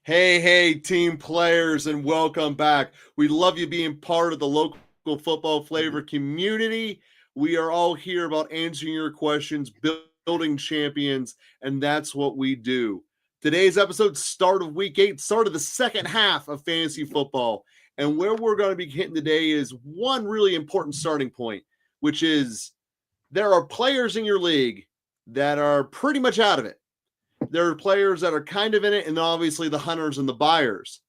Hey, team players, and welcome back. We love you being part of the local football flavor community. We are all here about answering your questions, building champions, and that's what we do. Today's episode, start of week 8, start of the second half of fantasy football. And where we're going to be hitting today is one really important starting point, which is there are players in your league that are pretty much out of it. There are players that are kind of in it, and obviously the hunters and the buyers.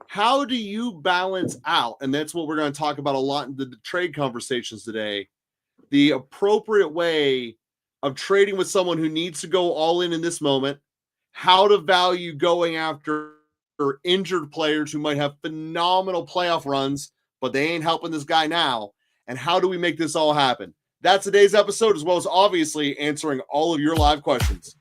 How do you balance out? And that's what we're going to talk about a lot in the trade conversations today. The appropriate way of trading with someone who needs to go all in this moment, how to value going after injured players who might have phenomenal playoff runs, but they ain't helping this guy now, and how do we make this all happen? That's today's episode, as well as obviously answering all of your live questions.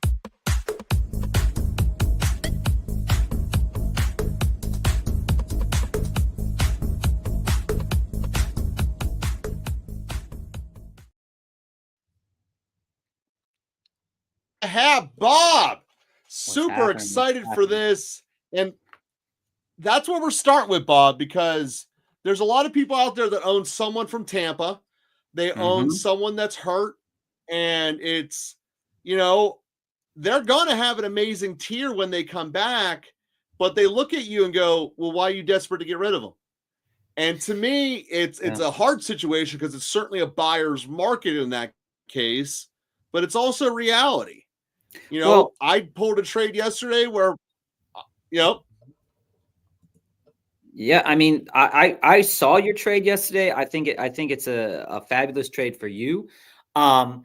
Have Bob. Super excited for this. And that's what we're starting with, Bob, because there's a lot of people out there that own someone from Tampa. They own someone that's hurt. And it's, they're going to have an amazing tier when they come back. But they look at you and go, well, why are you desperate to get rid of them? And to me, it's a hard situation because it's certainly a buyer's market in that case. But it's also reality. I pulled a trade yesterday where, Yeah, I mean, I saw your trade yesterday. I think it's a fabulous trade for you. But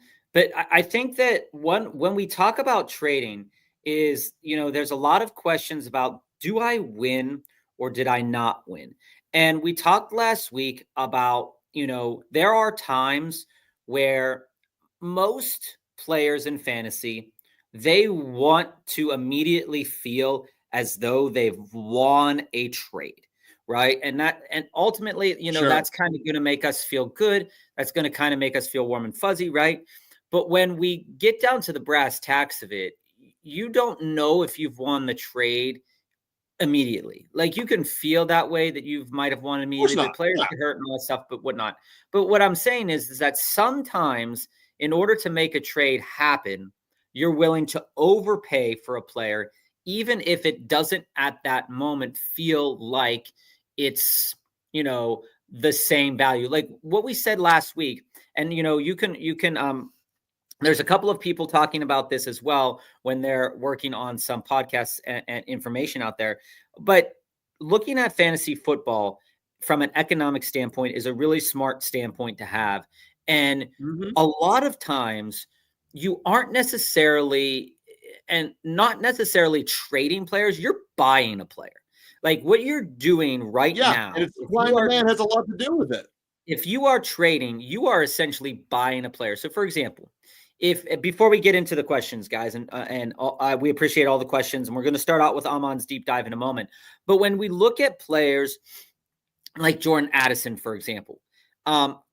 I think that when we talk about trading is, there's a lot of questions about, do I win or did I not win? And we talked last week about, there are times where most players in fantasy, they want to immediately feel as though they've won a trade, right? And ultimately, that's kind of going to make us feel good. That's going to kind of make us feel warm and fuzzy, right? But when we get down to the brass tacks of it, you don't know if you've won the trade immediately. Like, you can feel that way, that you might have won immediately. The players get hurt and all that stuff, but whatnot. But what I'm saying is that sometimes in order to make a trade happen, you're willing to overpay for a player, even if it doesn't at that moment feel like it's, the same value. Like what we said last week. And, you can, there's a couple of people talking about this as well when they're working on some podcasts and information out there. But looking at fantasy football from an economic standpoint is a really smart standpoint to have. And a lot of times you aren't necessarily and not necessarily trading players. You're buying a player. Like what you're doing right now. And it's supply and demand has a lot to do with it. If you are trading, you are essentially buying a player. So for example, before we get into the questions, guys, and we appreciate all the questions, and we're going to start out with Amon's deep dive in a moment. But when we look at players like Jordan Addison, for example,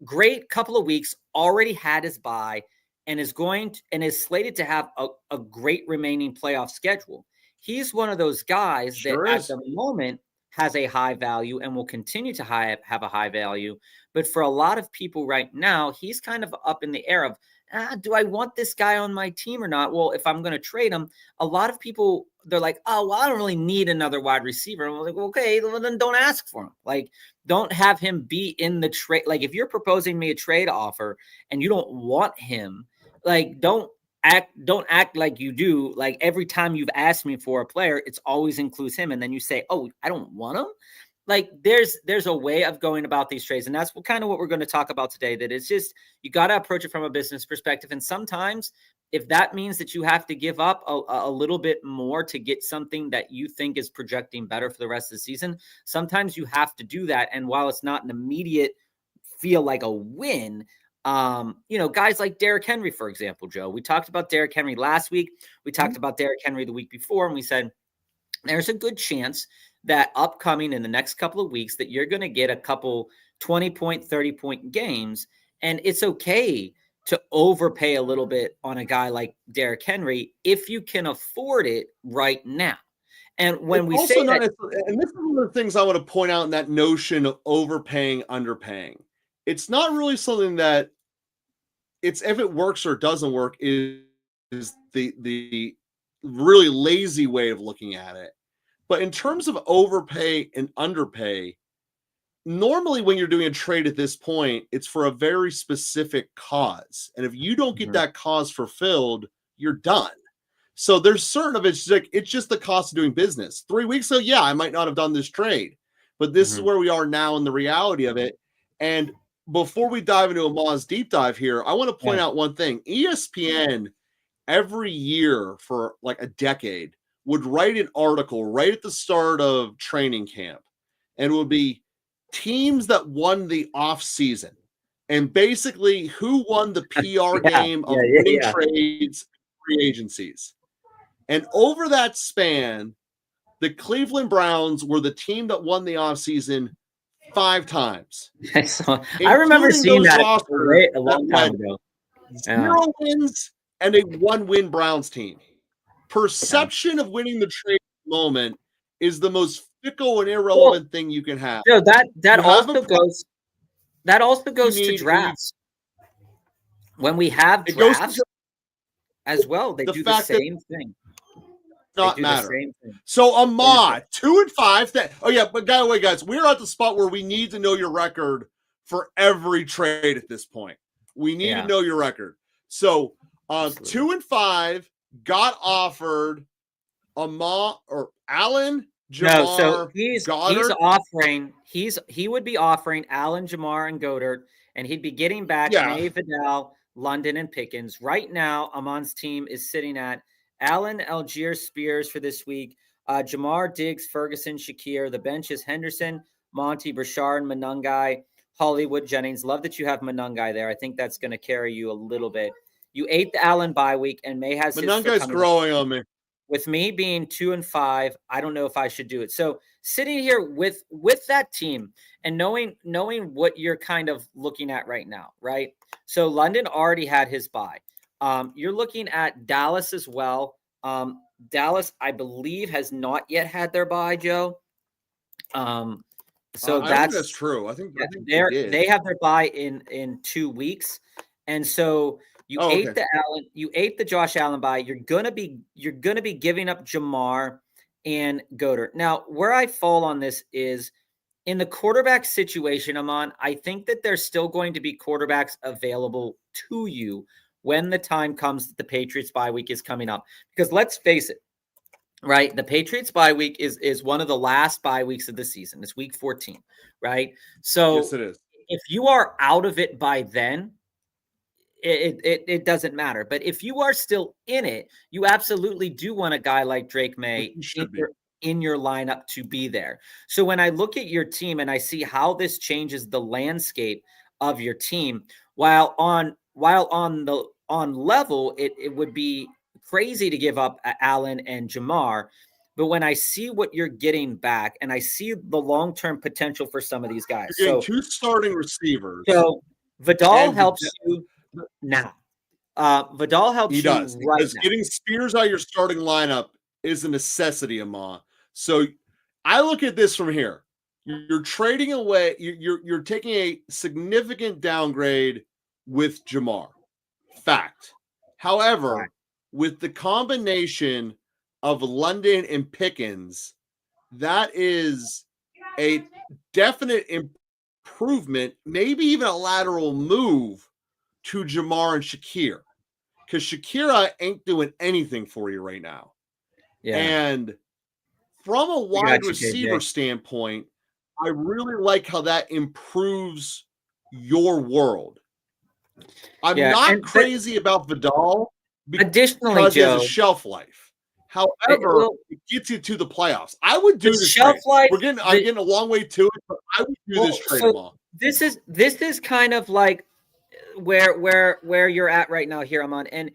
great couple of weeks, already had his bye, and is slated to have a great remaining playoff schedule. He's one of those guys that at the moment has a high value and will continue to have a high value. But for a lot of people right now, he's kind of up in the air of, do I want this guy on my team or not? Well, if I'm going to trade him, a lot of people, they're like, oh, well, I don't really need another wide receiver. I'm like, okay, well, then don't ask for him. Like, don't have him be in the trade. Like, if you're proposing me a trade offer and you don't want him, like, don't act like you do. Like, every time you've asked me for a player, it's always includes him. And then you say, oh, I don't want him. Like, there's a way of going about these trades. And that's kind of what we're going to talk about today, that it's just, you got to approach it from a business perspective. And sometimes if that means that you have to give up a little bit more to get something that you think is projecting better for the rest of the season, sometimes you have to do that. And while it's not an immediate feel like a win, guys like Derrick Henry, for example, Joe, we talked about Derrick Henry last week. We talked about Derrick Henry the week before, and we said, there's a good chance that upcoming in the next couple of weeks that you're going to get a couple 20-point, 30-point games. And it's okay to overpay a little bit on a guy like Derrick Henry if you can afford it right now. And when It's we also say not, that, and this is one of the things I want to point out in that notion of overpaying, underpaying. It's not really something that it's if it works or doesn't work is the really lazy way of looking at it. But in terms of overpay and underpay, normally when you're doing a trade at this point, it's for a very specific cause. And if you don't get that cause fulfilled, you're done. So there's certain of it's like it's just the cost of doing business. 3 weeks ago, yeah, I might not have done this trade, but this is where we are now in the reality of it. And before we dive into Amaz's deep dive here, I want to point out one thing. ESPN every year for like a decade would write an article right at the start of training camp, and it would be teams that won the off season and basically who won the PR game of winning trades, free agencies. And over that span, the Cleveland Browns were the team that won the offseason 5 times. I remember seeing that rosters a long time ago. 0 wins and a 1-win Browns team. Perception of winning the trade moment is the most fickle and irrelevant thing you can have. No, that also goes to drafts. When we have drafts as well, they do the same thing. Not matter. So Ahmad, 2-5. But by the way, guys, we're at the spot where we need to know your record for every trade at this point. We need to know your record. So 2-5 got offered Ahmad or Allen, Jamar. No, so he's Goddard. He would be offering Allen, Jamar, and Goddard, and he'd be getting back May, Vidal, London, and Pickens. Right now, Amon's team is sitting at Allen, Algier, Spears for this week. Jamar, Diggs, Ferguson, Shakir. The bench is Henderson, Monty, Brashard, Monungai, Hollywood, Jennings. Love that you have Monungai there. I think that's going to carry you a little bit. You ate the Allen bye week, and May has Monungai's growing on me. With me being 2-5, I don't know if I should do it. So sitting here with that team and knowing what you're kind of looking at right now, right? So London already had his bye. You're looking at Dallas as well. Dallas, I believe, has not yet had their bye, Joe. I think that's true. I think they have their bye in 2 weeks, and so you ate the Josh Allen bye. You're gonna be giving up Jamar and Goddard. Now, where I fall on this is in the quarterback situation, Amon. I think that there's still going to be quarterbacks available to you when the time comes that the Patriots bye week is coming up. Because let's face it, right? The Patriots bye week is one of the last bye weeks of the season. It's week 14, right? So yes, it is. If you are out of it by then, it doesn't matter. But if you are still in it, you absolutely do want a guy like Drake May in your lineup to be there. So when I look at your team and I see how this changes the landscape of your team, while on level, it would be crazy to give up Allen and Jamar. But when I see what you're getting back and I see the long-term potential for some of these guys. You're getting 2 starting receivers. So Vidal helps you now. Vidal helps you right because now. Getting Spears out of your starting lineup is a necessity, Ama. So I look at this from here. You're trading away. You're taking a significant downgrade with Jamar. Fact. However, with the combination of London and Pickens, that is a definite improvement, maybe even a lateral move to Jamar and Shakir, because Shakira ain't doing anything for you right now. Yeah. And from a wide receiver standpoint, I really like how that improves your world. I'm not crazy about Vidal because he has a shelf life. However, it gets you to the playoffs. I would do this shelf trade. life. I'm getting a long way to it, but I would do this trade. This is kind of like where you're at right now here, Amon. And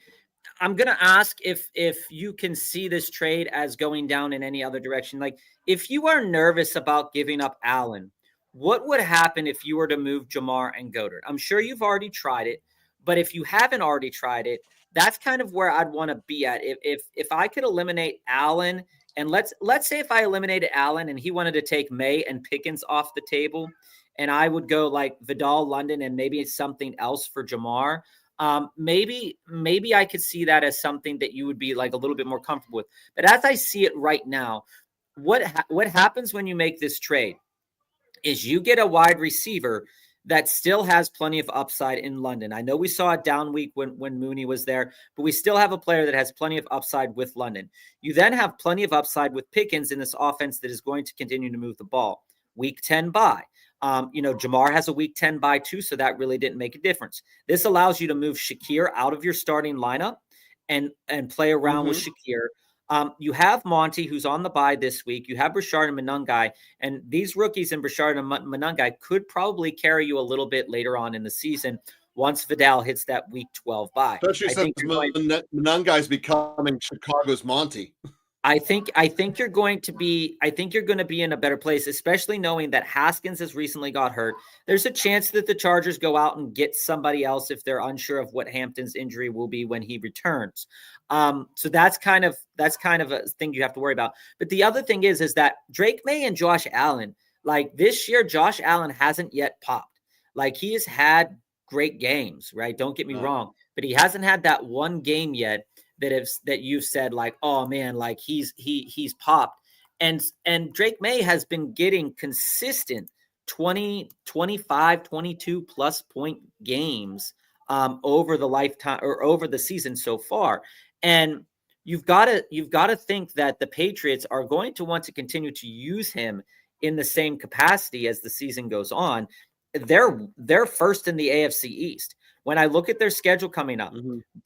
I'm gonna ask if you can see this trade as going down in any other direction. Like, if you are nervous about giving up Allen, what would happen if you were to move Jamar and Goddard? I'm sure you've already tried it, but if you haven't already tried it, that's kind of where I'd want to be at. If I could eliminate Allen And let's say if I eliminated Allen and he wanted to take May and Pickens off the table, and I would go like Vidal, London, and maybe something else for Jamar. Maybe I could see that as something that you would be like a little bit more comfortable with. But as I see it right now, what happens when you make this trade is you get a wide receiver that still has plenty of upside in London. I know we saw a down week when Mooney was there, but we still have a player that has plenty of upside with London. You then have plenty of upside with Pickens in this offense that is going to continue to move the ball. Week 10 bye. Jamar has a week 10 bye too, so that really didn't make a difference. This allows you to move Shakir out of your starting lineup and play around with Shakir. You have Monty, who's on the bye this week. You have Brashard and Monungai, and these rookies in Brashard and Monungai could probably carry you a little bit later on in the season once Vidal hits that week 12 bye. Especially since Monungai's becoming Chicago's Monty. I think you're going to be in a better place, especially knowing that Haskins has recently got hurt. There's a chance that the Chargers go out and get somebody else if they're unsure of what Hampton's injury will be when he returns. So that's kind of a thing you have to worry about. But the other thing is that Drake May and Josh Allen, like this year, Josh Allen hasn't yet popped. Like he has had great games, right? Don't get me wrong, but he hasn't had that one game yet that you've said like, oh man, like he's popped. And Drake May has been getting consistent 20, 25, 22 plus point games over the lifetime or over the season so far. And you've got to think that the Patriots are going to want to continue to use him in the same capacity as the season goes on. They're first in the AFC East. When I look at their schedule coming up,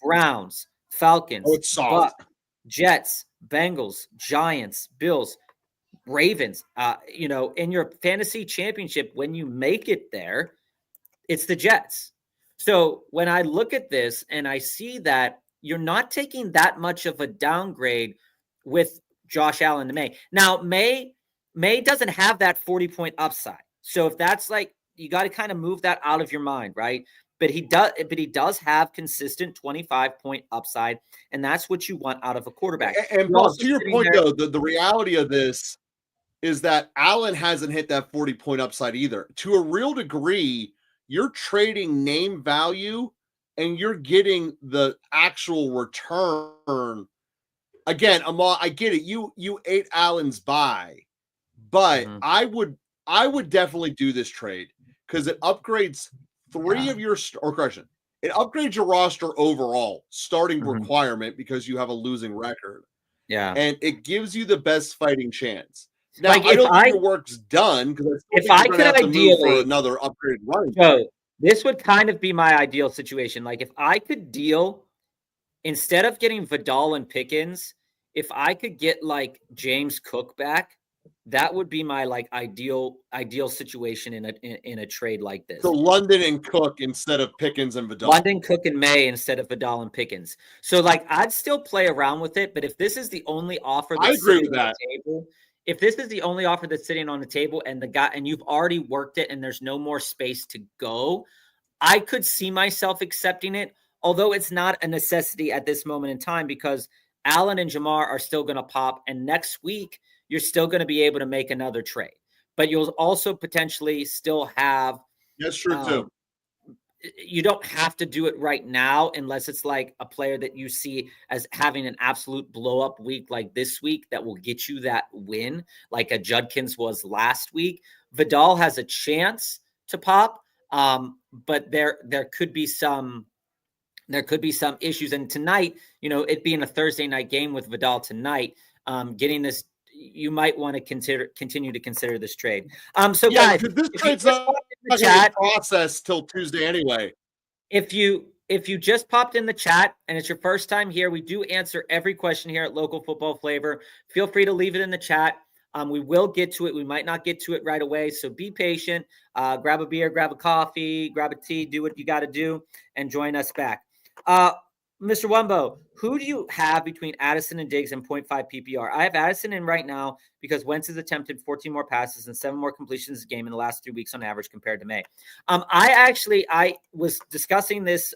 Browns, Falcons, Bucks, Jets, Bengals, Giants, Bills, Ravens, in your fantasy championship, when you make it there, it's the Jets. So when I look at this and I see that you're not taking that much of a downgrade with Josh Allen to May. Now, May doesn't have that 40-point upside. So if that's like, you got to kind of move that out of your mind, right? But he does have consistent 25-point upside, and that's what you want out of a quarterback. And Paul, to your point, though, the reality of this is that Allen hasn't hit that 40-point upside either. To a real degree, you're trading name value, and you're getting the actual return. Again, Amal, I get it. You ate Allen's buy, but I would definitely do this trade because it upgrades three of your it upgrades your roster overall starting requirement because you have a losing record. Yeah. And it gives you the best fighting chance. Now, like I don't think your work's done because if I could ideally for another upgraded running back. This would kind of be my ideal situation. Like if I could deal, instead of getting Vidal and Pickens, if I could get like James Cook back, that would be my like ideal situation in a trade like this. So London and Cook instead of Pickens and Vidal. London, Cook, and May instead of Vidal and Pickens. So like I'd still play around with it, but if this is the only offer that's sitting on the table, if this is the only offer that's sitting on the table and you've already worked it and there's no more space to go, I could see myself accepting it, although it's not a necessity at this moment in time because Allen and Jamar are still going to pop, and next week you're still going to be able to make another trade. But you'll also potentially still have. That's true too. You don't have to do it right now unless it's like a player that you see as having an absolute blow up week like this week that will get you that win, like a Judkins was last week. Vidal has a chance to pop, but there could be some issues. And tonight, it being a Thursday night game with Vidal tonight, getting this, you might want to continue to consider this trade. So guys, this trade's not going to process till Tuesday anyway. If you just popped in the chat and it's your first time here, we do answer every question here at Local Football Flavor. Feel free to leave it in the chat. We will get to it. We might not get to it right away, so be patient. Grab a beer, grab a coffee, grab a tea, do what you got to do, and join us back. Mr. Wumbo, who do you have between Addison and Diggs and 0.5 PPR? I have Addison in right now because Wentz has attempted 14 more passes and 7 more completions a game in the last 3 weeks on average compared to May. I was discussing this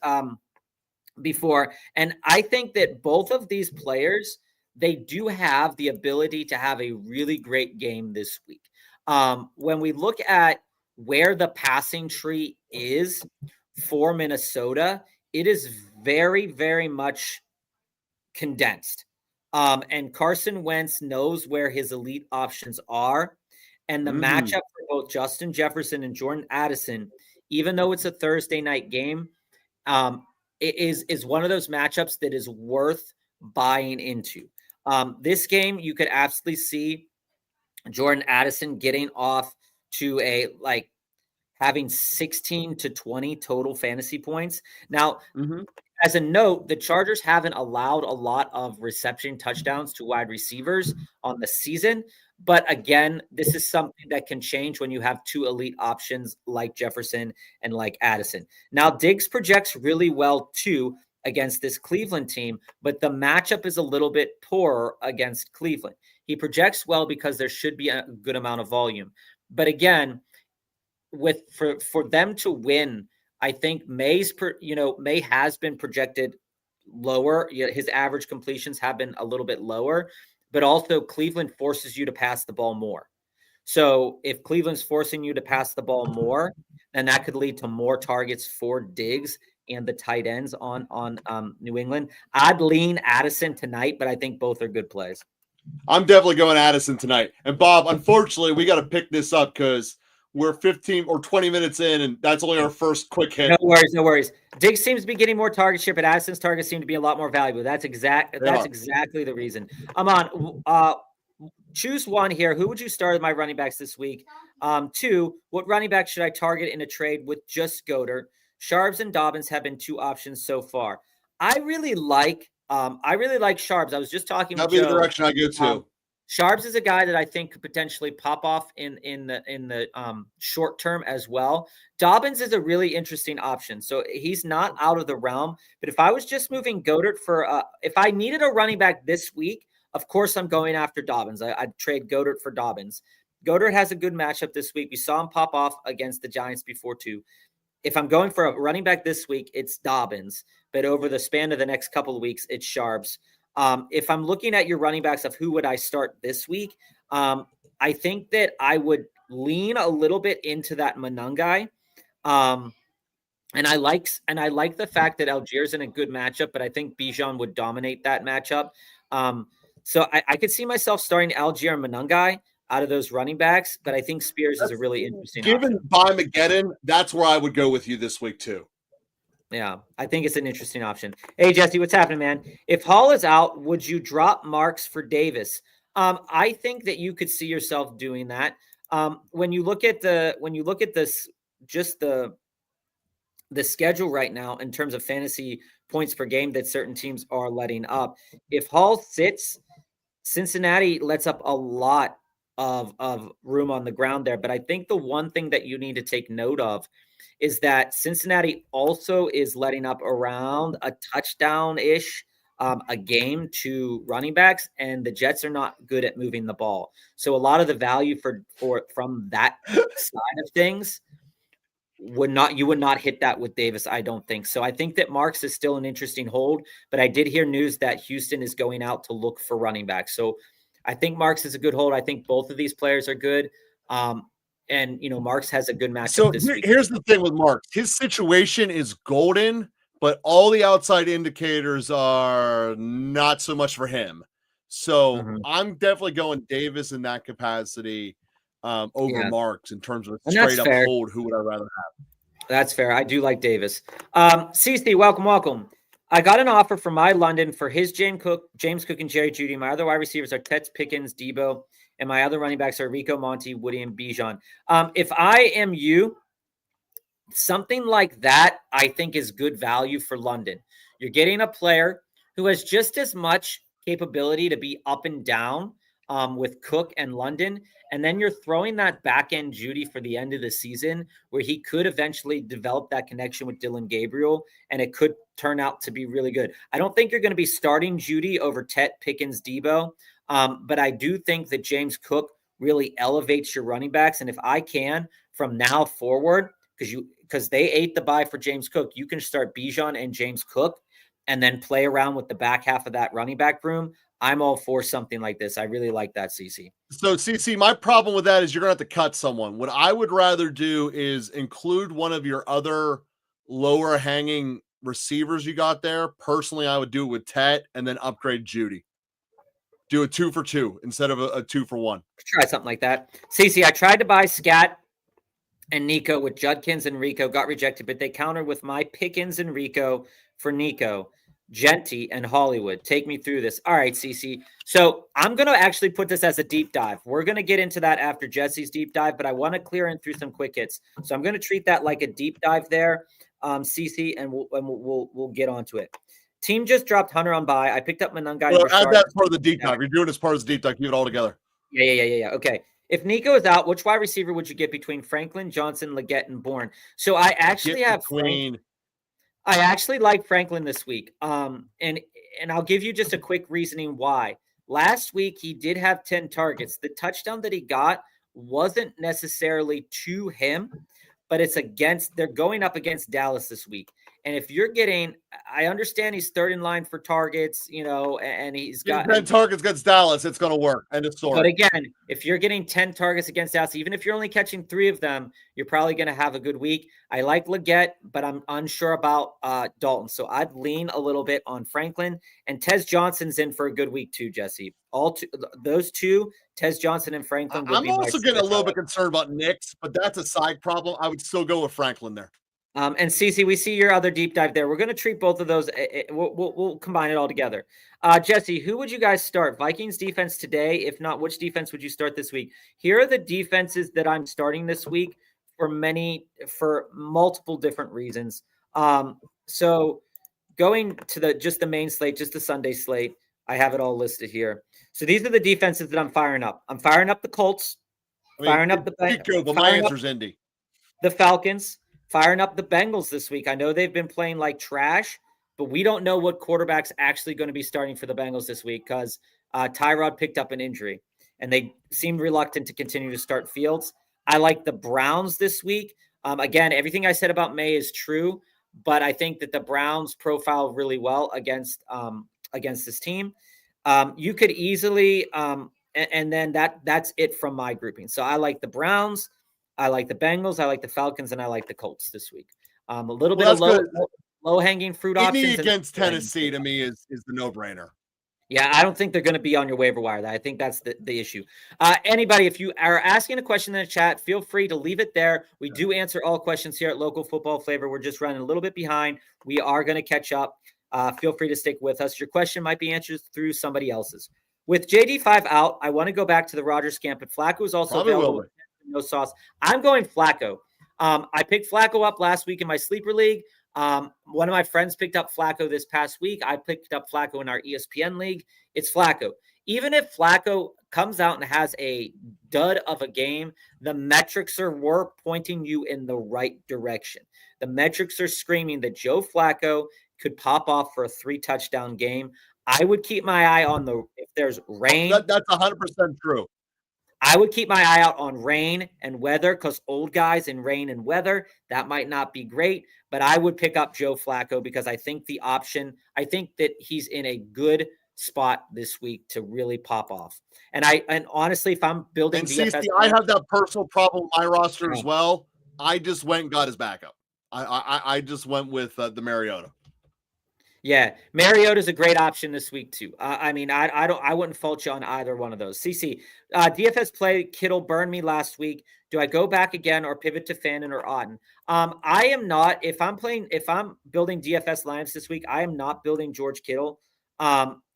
before, and I think that both of these players, they do have the ability to have a really great game this week. When we look at where the passing tree is for Minnesota, it is very, very much condensed. And Carson Wentz knows where his elite options are. And the matchup for both Justin Jefferson and Jordan Addison, even though it's a Thursday night game, it is one of those matchups that is worth buying into. This game, you could absolutely see Jordan Addison getting off to a having 16 to 20 total fantasy points. Now, as a note, the Chargers haven't allowed a lot of reception touchdowns to wide receivers on the season. But again, this is something that can change when you have two elite options like Jefferson and like Addison. Now, Diggs projects really well too against this Cleveland team, but the matchup is a little bit poorer against Cleveland. He projects well because there should be a good amount of volume. But again, for them to win, I think May has been projected lower. His average completions have been a little bit lower, but also Cleveland forces you to pass the ball more. So if Cleveland's forcing you to pass the ball more, then that could lead to more targets for Diggs and the tight ends on New England. I'd lean Addison tonight, but I think both are good plays. I'm definitely going Addison tonight. And Bob, unfortunately, we got to pick this up because we're 15 or 20 minutes in, and that's only our first quick hit. No worries. Diggs seems to be getting more target share, but Addison's targets seem to be a lot more valuable. That's exactly the reason. I'm on. Choose one here. Who would you start as my running backs this week? 2, what running back should I target in a trade with just Goddard? Sharps and Dobbins have been 2 options so far. I really like Sharps. I was just talking That'll with Joe. Be the direction I go to. Sharps is a guy that I think could potentially pop off in the short term as well. Dobbins is a really interesting option, so he's not out of the realm. But if I was just moving Goddard if I needed a running back this week, of course I'm going after Dobbins. I'd trade Goddard for Dobbins. Goddard has a good matchup this week. We saw him pop off against the Giants before too. If I'm going for a running back this week, it's Dobbins. But over the span of the next couple of weeks, it's Sharps. If I'm looking at your running backs of who would I start this week, I think that I would lean a little bit into that Monangai. And I like the fact that Algier's in a good matchup, but I think Bijan would dominate that matchup. So I could see myself starting Algier and Monangai out of those running backs, but I think Spears is a really interesting option. By Mageddon, that's where I would go with you this week too. Yeah, I think it's an interesting option. Hey, Jesse, what's happening, man? If Hall is out, would you drop Marks for Davis? I think that you could see yourself doing that. When you look at this, just the schedule right now in terms of fantasy points per game that certain teams are letting up. If Hall sits, Cincinnati lets up a lot of room on the ground there. But I think the one thing that you need to take note of is that Cincinnati also is letting up around a touchdown-ish a game to running backs, and the Jets are not good at moving the ball. So a lot of the value from that side of things you would not hit that with Davis, I don't think. So I think that Marks is still an interesting hold, but I did hear news that Houston is going out to look for running backs. So I think Marks is a good hold. I think both of these players are good. And, Marks has a good matchup this week. Here's the thing with Marks. His situation is golden, but all the outside indicators are not so much for him. So I'm definitely going Davis in that capacity over Marks in terms of a straight up hold. Who would I rather have? That's fair. I do like Davis. CC, welcome. I got an offer from my London for his James Cook, and Jerry Jeudy. My other wide receivers are Tets, Pickens, Debo, and my other running backs are Rico, Monty, Woody, and Bijan. If I am you, something like that I think is good value for London. You're getting a player who has just as much capability to be up and down with Cook and London. And then you're throwing that back end Jeudy for the end of the season where he could eventually develop that connection with Dylan Gabriel, and it could turn out to be really good. I don't think you're going to be starting Jeudy over Tet, Pickens, Debo, but I do think that James Cook really elevates your running backs. And if I can, from now forward, because they ate the bye for James Cook, you can start Bijan and James Cook and then play around with the back half of that running back room. I'm all for something like this. I really like that, CC. So, CC, my problem with that is you're going to have to cut someone. What I would rather do is include one of your other lower hanging receivers you got there. Personally, I would do it with Tet and then upgrade Judy. Do a 2 for 2 instead of a 2 for 1. Try something like that. CC, I tried to buy Scat and Nico with Judkins and Rico, got rejected, but they countered with my Pickens and Rico for Nico, Genty, and Hollywood. Take me through this. All right, CC. So I'm going to actually put this as a deep dive. We're going to get into that after Jesse's deep dive, but I want to clear in through some quick hits. So I'm going to treat that like a deep dive there, CC, and we'll get onto it. Team just dropped Hunter on bye. I picked up Manungai. Well, add that as part of the deep dive. You're doing it as part of the deep dive. Keep it all together. Yeah. Okay. If Nico is out, which wide receiver would you get between Franklin, Johnson, Leggett, and Bourne? So I actually have I actually like Franklin this week. And I'll give you just a quick reasoning why. Last week he did have 10 targets. The touchdown that he got wasn't necessarily to him, but they're going up against Dallas this week. And if you're getting, I understand he's third in line for targets, and he's got 10 targets against Dallas, it's going to work. And it's But again, if you're getting 10 targets against Dallas, even if you're only catching 3 of them, you're probably going to have a good week. I like Leggett, but I'm unsure about Dalton. So I'd lean a little bit on Franklin, and Tez Johnson's in for a good week too, Jesse. Those two, Tez Johnson and Franklin. I'm also getting a little bit concerned about Knicks, but that's a side problem. I would still go with Franklin there. And CC, we see your other deep dive there. We're going to treat both of those. We'll combine it all together. Jesse, who would you guys start? Vikings defense today? If not, which defense would you start this week? Here are the defenses that I'm starting this week for multiple different reasons. So going to the main slate, just the Sunday slate, I have it all listed here. So these are the defenses that I'm firing up. I'm firing up the Colts, firing up the Falcons, firing up the Bengals this week. I know they've been playing like trash, but we don't know what quarterback's actually going to be starting for the Bengals this week because Tyrod picked up an injury, and they seemed reluctant to continue to start Fields. I like the Browns this week. Again, everything I said about May is true, but I think that the Browns profile really well against this team. You could easily, and then that's it from my grouping. So I like the Browns, I like the Bengals, I like the Falcons, and I like the Colts this week. A little bit of low-hanging fruit options. Against Tennessee, to me, is the no-brainer. Yeah, I don't think they're going to be on your waiver wire. I think that's the issue. Anybody, if you are asking a question in the chat, feel free to leave it there. We do answer all questions here at Local Football Flavor. We're just running a little bit behind. We are going to catch up. Feel free to stick with us. Your question might be answered through somebody else's. With JD5 out, I want to go back to the Rodgers camp, but Flacco is also available. No sauce. I'm going Flacco. I picked Flacco up last week in my sleeper league. One of my friends picked up Flacco this past week. I picked up Flacco in our ESPN league. It's Flacco. Even if Flacco comes out and has a dud of a game, the metrics were pointing you in the right direction. The metrics are screaming that Joe Flacco could pop off for a 3-touchdown game. I would keep my eye on if there's rain. That's 100% true. I would keep my eye out on rain and weather because old guys in rain and weather, that might not be great. But I would pick up Joe Flacco because I think I think that he's in a good spot this week to really pop off. And honestly, if I'm building DFS, I have that personal problem with my roster as well. I just went and got his backup. I just went with the Mariota. Yeah, Mariota's a great option this week too. I wouldn't fault you on either one of those. CC, DFS play Kittle burned me last week. Do I go back again or pivot to Fannin or Otten? I am not. If I'm building DFS lineups this week, I am not building George Kittle.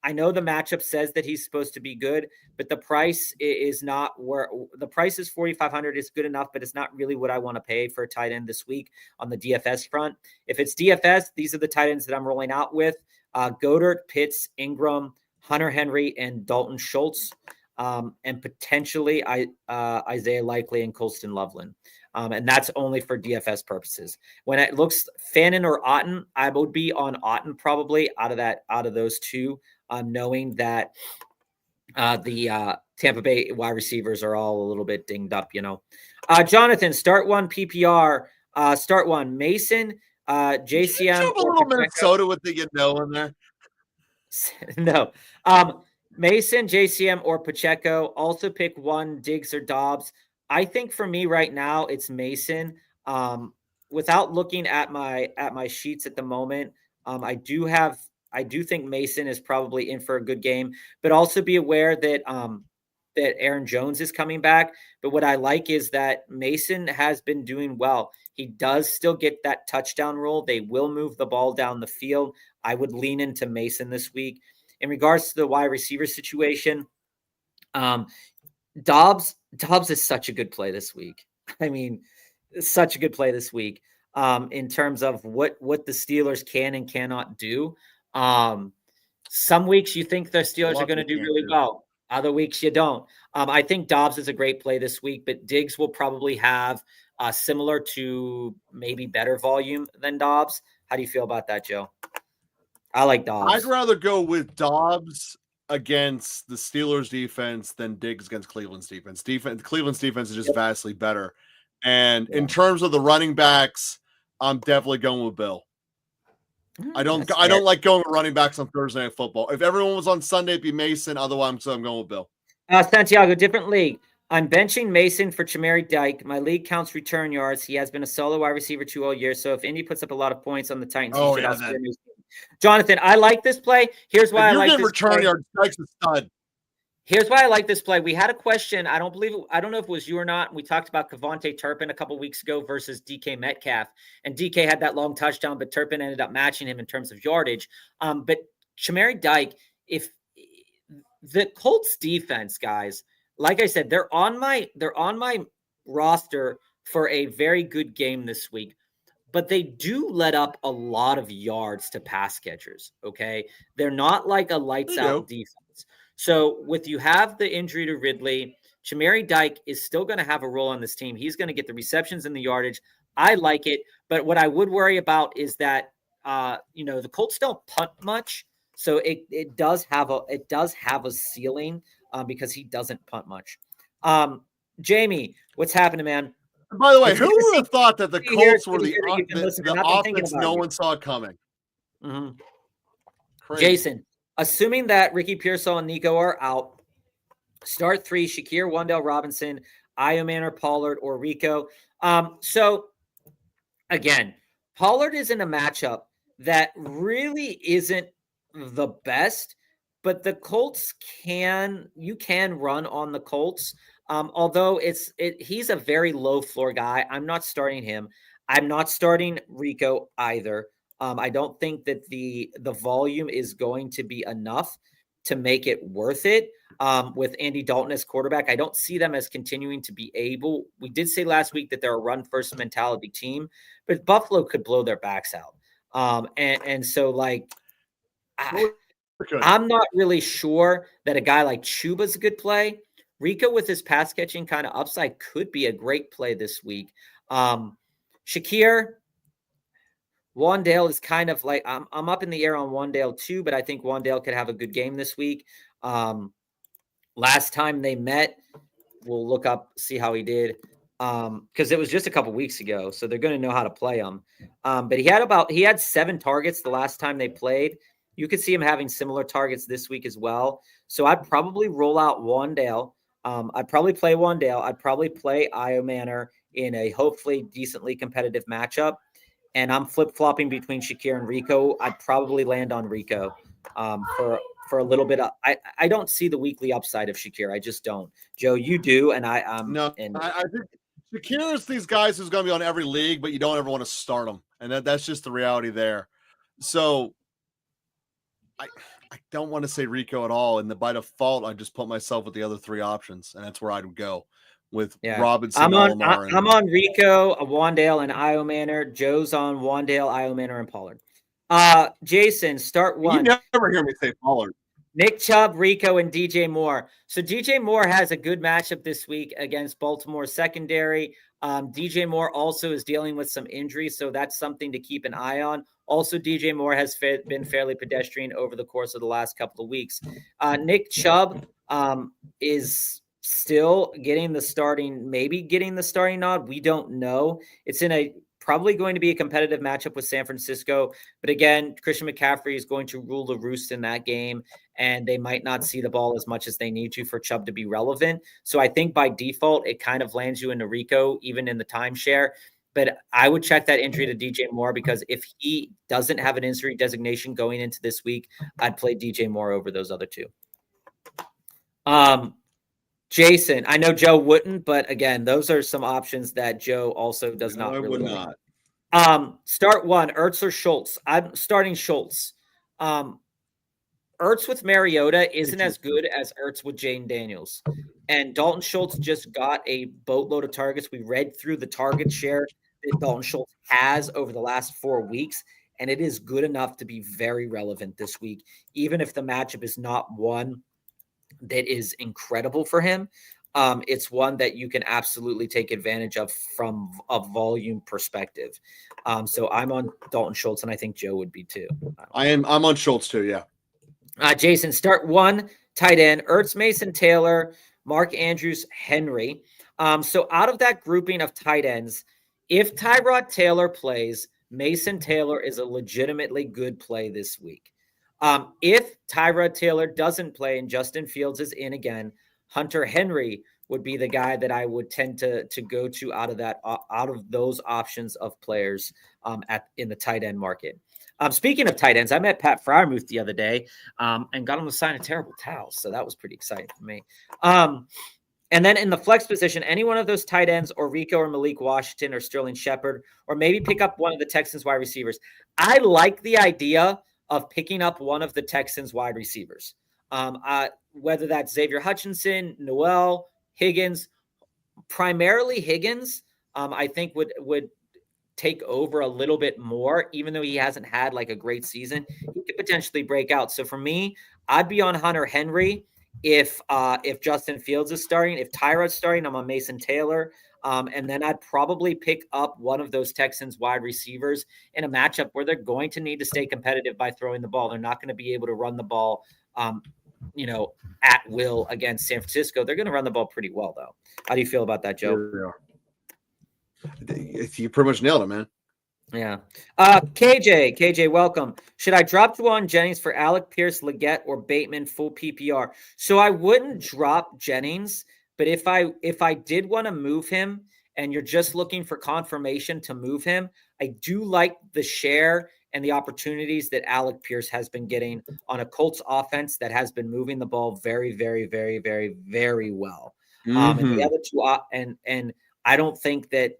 I know the matchup says that he's supposed to be good, but the price is not where the price is. 4,500 is good enough, but it's not really what I want to pay for a tight end this week on the DFS front. If it's DFS, these are the tight ends that I'm rolling out with: Goddard, Pitts, Ingram, Hunter Henry, and Dalton Schultz, and potentially Isaiah Likely and Colston Loveland. And that's only for DFS purposes. When it looks Fannin or Otten, I would be on Otten probably out of those two, knowing that the Tampa Bay wide receivers are all a little bit dinged up, Jonathan, start one PPR, start one Mason, JCM. A little Minnesota with the in there. No. Mason, JCM, or Pacheco. Also pick one, Diggs or Dobbs. I think for me right now, it's Mason. Without looking at my sheets at the moment, I do think Mason is probably in for a good game, but also be aware that that Aaron Jones is coming back. But what I like is that Mason has been doing well. He does still get that touchdown rule. They will move the ball down the field. I would lean into Mason this week. In regards to the wide receiver situation, Dobbs is such a good play this week. I mean, such a good play this week in terms of what the Steelers can and cannot do. Some weeks you think the Steelers are going to do really well. Other weeks you don't. I think Dobbs is a great play this week, but Diggs will probably have similar to maybe better volume than Dobbs. How do you feel about that, Joe? I like Dobbs. I'd rather go with Dobbs against the Steelers defense than Diggs against Cleveland's defense. Cleveland's defense is just vastly better. And in terms of the running backs, I'm definitely going with Bill. I don't like going with running backs on Thursday Night Football. If everyone was on Sunday, it'd be Mason. Otherwise, I'm going with Bill. Santiago, different league. I'm benching Mason for Chamari Dyke. My league counts return yards. He has been a solo wide receiver 2 all year. So if Indy puts up a lot of points on the Titans, he should also Jonathan, I like this play. Here's why I like this return play. Yards, Dyke's a stud. Here's why I like this play. We had a question. I don't know if it was you or not. We talked about Kevontae Turpin a couple weeks ago versus DK Metcalf. And DK had that long touchdown, but Turpin ended up matching him in terms of yardage. But Chamari Dyke, if the Colts defense, guys, like I said, they're on my roster for a very good game this week. But they do let up a lot of yards to pass catchers, okay? They're not like a lights-out defense. So with you have the injury to Ridley, Chamari Dyke is still going to have a role on this team. He's going to get the receptions and the yardage. I like it. But what I would worry about is that, the Colts don't punt much. So it does have a ceiling because he doesn't punt much. Jamie, what's happening, man? By the way, who would have thought that the Colts were the offense no one saw coming? Mm-hmm. Jason, assuming that Ricky Pearsall and Nico are out, start 3, Shakir, Wan'Dale Robinson, Iomanor, Pollard, or Rico. So, again, Pollard is in a matchup that really isn't the best, but the Colts you can run on the Colts. Although he's a very low floor guy. I'm not starting him. I'm not starting Rico either. I don't think that the volume is going to be enough to make it worth it. With Andy Dalton as quarterback, I don't see them as continuing to be able. We did say last week that they're a run first mentality team, but Buffalo could blow their backs out. And so like, I'm not really sure that a guy like Chuba's a good play. Rico with his pass catching kind of upside could be a great play this week. Shakir, Wan'Dale is kind of like I'm up in the air on Wan'Dale too, but I think Wan'Dale could have a good game this week. Last time they met, we'll look up, see how he did. Because it was just a couple weeks ago, so they're going to know how to play him. But he had 7 targets the last time they played. You could see him having similar targets this week as well. So I'd probably roll out Wan'Dale. I'd probably play Wan'Dale. I'd probably play Iomanor in a hopefully decently competitive matchup. And I'm flip-flopping between Shakir and Rico. I'd probably land on Rico for a little bit. I don't see the weekly upside of Shakir. I just don't. Joe, you do, and I think Shakir is these guys who's going to be on every league, but you don't ever want to start them, and that's just the reality there. So I don't want to say Rico at all, and by default, I just put myself with the other 3 options, and that's where I'd go with Robinson. I'm on Rico, Wan'Dale, and Iomanor. Joe's on Wan'Dale, Iomanor, and Pollard. Jason, start 1. You never hear me say Pollard. Nick Chubb, Rico, and DJ Moore. So DJ Moore has a good matchup this week against Baltimore secondary. DJ Moore also is dealing with some injuries, so that's something to keep an eye on. Also, DJ Moore has been fairly pedestrian over the course of the last couple of weeks. Nick Chubb is still getting the starting nod. We don't know. It's probably going to be a competitive matchup with San Francisco. But again, Christian McCaffrey is going to rule the roost in that game. and they might not see the ball as much as they need to for Chubb to be relevant. So I think by default, it kind of lands you into Rico, even in the timeshare. But I would check that injury to DJ Moore, because if he doesn't have an injury designation going into this week, I'd play DJ Moore over those other two. Jason, I know Joe wouldn't, but again, those are some options that Joe also does not really like. Start one, Ertz or Schultz. I'm starting Schultz. Ertz with Mariota isn't as good as Ertz with Jayden Daniels. And Dalton Schultz just got a boatload of targets. We read through the target share that Dalton Schultz has over the last 4 weeks, and it is good enough to be very relevant this week, even if the matchup is not one that is incredible for him. It's one that you can absolutely take advantage of from a volume perspective. So I'm on Dalton Schultz, and I think Joe would be too. I'm on Schultz too, yeah. Jason, start one tight end, Ertz, Mason Taylor, Mark Andrews, Henry. So out of that grouping of tight ends, if Tyrod Taylor plays, Mason Taylor is a legitimately good play this week. If Tyrod Taylor doesn't play and Justin Fields is in again, Hunter Henry would be the guy that I would tend to go to out of those options of players in the tight end market. Speaking of tight ends, I met Pat Freiermuth the other day and got him to sign a terrible towel. So that was pretty exciting for me. And then in the flex position, any one of those tight ends, or Rico or Malik Washington or Sterling Shepard, or maybe pick up one of the Texans wide receivers. I like the idea of picking up one of the Texans wide receivers, whether that's Xavier Hutchinson, Noel, Higgins, primarily Higgins, I think would take over a little bit more, even though he hasn't had like a great season. He could potentially break out. So for me, I'd be on Hunter Henry if Justin Fields is starting. If Tyrod's starting, I'm on Mason Taylor. And then I'd probably pick up one of those Texans wide receivers in a matchup where they're going to need to stay competitive by throwing the ball. They're not going to be able to run the ball, at will against San Francisco. They're going to run the ball pretty well, though. How do you feel about that, Joe? You pretty much nailed it, man. Yeah. KJ, welcome. Should I drop Juwan Jennings for Alec Pierce, Leggett, or Bateman full PPR? So I wouldn't drop Jennings, but if I did want to move him and you're just looking for confirmation to move him, I do like the share and the opportunities that Alec Pierce has been getting on a Colts offense that has been moving the ball very, very, very, very, very well. And the other two, and I don't think that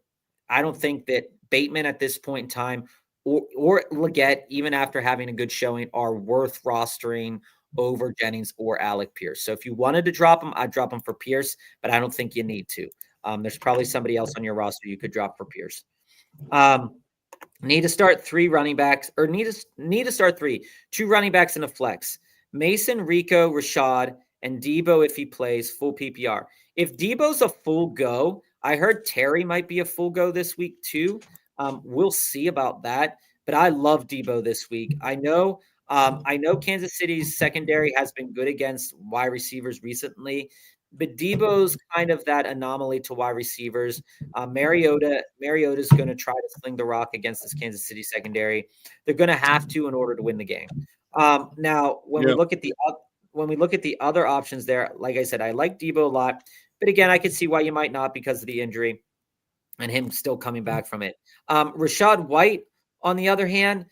Bateman at this point in time or Leggett, even after having a good showing, are worth rostering over Jennings or Alec Pierce. So if you wanted to drop him, I'd drop him for Pierce, but I don't think you need to. There's probably somebody else on your roster you could drop for Pierce. Need to start 3 running backs, or need to start 2 running backs in a flex. Mason, Rico, Rashad, and Debo if he plays full PPR. If Debo's a full go, I heard Terry might be a full go this week too. We'll see about that, but I love Debo this week. I know Kansas City's secondary has been good against wide receivers recently, but Debo's kind of that anomaly to wide receivers. Mariota's going to try to sling the rock against this Kansas City secondary. They're going to have to in order to win the game. Now, when we look at the other options there, like I said, I like Debo a lot, but again, I could see why you might not because of the injury and him still coming back from it. Rachaad White, on the other hand,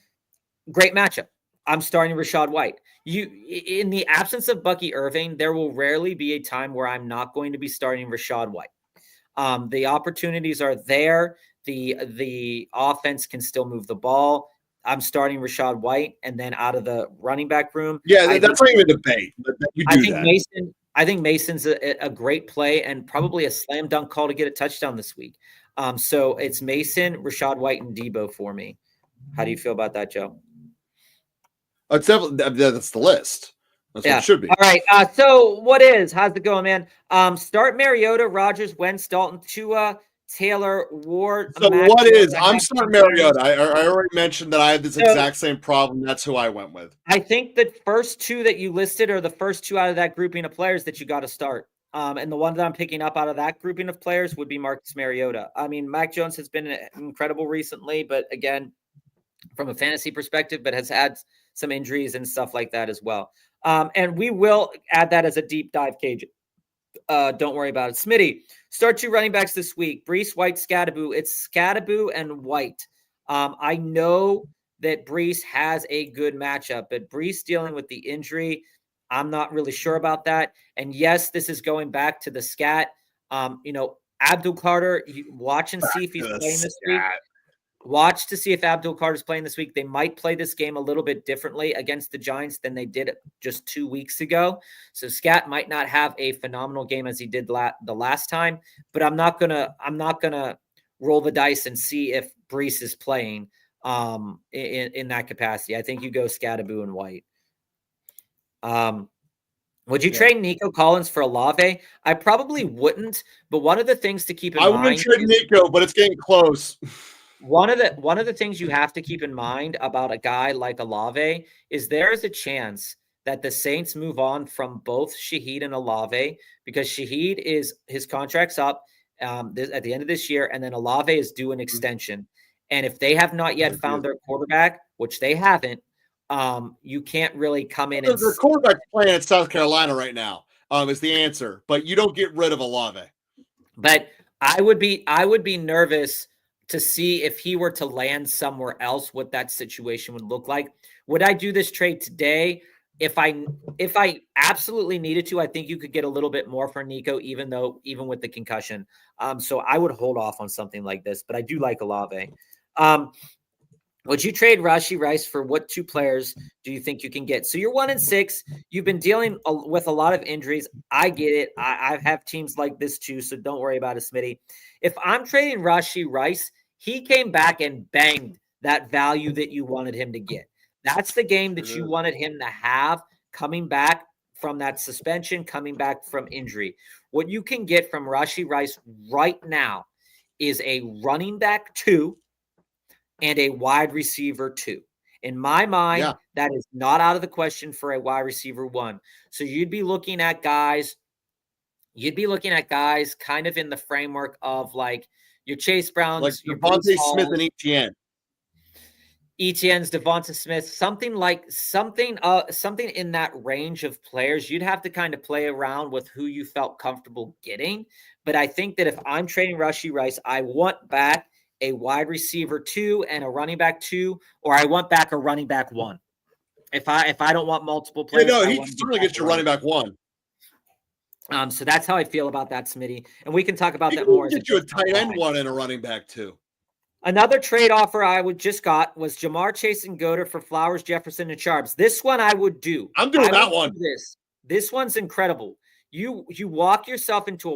great matchup. I'm starting Rachaad White. In the absence of Bucky Irving, there will rarely be a time where I'm not going to be starting Rachaad White. The opportunities are there. The offense can still move the ball. I'm starting Rachaad White, and then out of the running back room. Yeah, that's not even a debate. I think Mason's a great play and probably a slam dunk call to get a touchdown this week. So it's Mason, Rachaad White, and Debo for me. How do you feel about that, Joe? It's definitely, that's the list. That's what it should be. All right. So how's it going, man? Start Mariota, Rodgers, Wentz, Dalton, Tua, Taylor, Ward. So I'm starting Mariota. I already mentioned that I had this exact same problem. That's who I went with. I think the first 2 that you listed are the first 2 out of that grouping of players that you got to start. And the one that I'm picking up out of that grouping of players would be Marcus Mariota. I mean, Mac Jones has been incredible recently, but again, from a fantasy perspective, but has had some injuries and stuff like that as well. And we will add that as a deep dive, Cage. Don't worry about it. Smitty, start 2 running backs this week. Brees, White, Scadaboo. It's Scadaboo and White. I know that Brees has a good matchup, but Brees dealing with the injury, I'm not really sure about that. And yes, this is going back to the scat. Abdul Carter, watch and see if he's playing this week. Watch to see if Abdul Carter's playing this week. They might play this game a little bit differently against the Giants than they did just 2 weeks ago. So Scat might not have a phenomenal game as he did the last time, but I'm not gonna roll the dice and see if Brees is playing in that capacity. I think you go Scadaboo and White. Would you trade Nico Collins for Olave? I probably wouldn't, but one of the things to keep in mind. I wouldn't trade Nico, but it's getting close. One of the things you have to keep in mind about a guy like Olave is there is a chance that the Saints move on from both Shaheed and Olave because Shaheed his contract's up at the end of this year, and then Olave is due an extension. And if they have not yet found their quarterback, which they haven't, you can't really come in. Their quarterback's playing at South Carolina right now. Is the answer, but you don't get rid of Olave. But I would be nervous to see if he were to land somewhere else, what that situation would look like. Would I do this trade today? If I absolutely needed to, I think you could get a little bit more for Nico, even with the concussion. So I would hold off on something like this, but I do like Olave. Would you trade Rashee Rice for what 2 players do you think you can get? So you're 1-6. You've been dealing with a lot of injuries. I get it. I have teams like this too, so don't worry about it, Smitty. If I'm trading Rashee Rice, he came back and banged that value that you wanted him to get. That's the game that you wanted him to have coming back from that suspension, coming back from injury. What you can get from Rashee Rice right now is a running back 2 and a wide receiver 2. In my mind, that is not out of the question for a wide receiver 1. So you'd be looking at guys kind of in the framework of like your Chase Browns, like your Devontae Smith and Etienne. Etienne's, Devonta Smith, something in that range of players. You'd have to kind of play around with who you felt comfortable getting. But I think that if I'm trading Rashee Rice, I want back a wide receiver 2 and a running back 2, or I want back a running back 1. If I don't want multiple players, he certainly gets your running back 1. So that's how I feel about that, Smitty. And we can talk about that more. Get you a tight end 1 and a running back 2. Another trade offer I just got was Jamar Chase and Goddard for Flowers, Jefferson, and Sharps. This one I would do. I'm doing that one. This one's incredible. You walk yourself into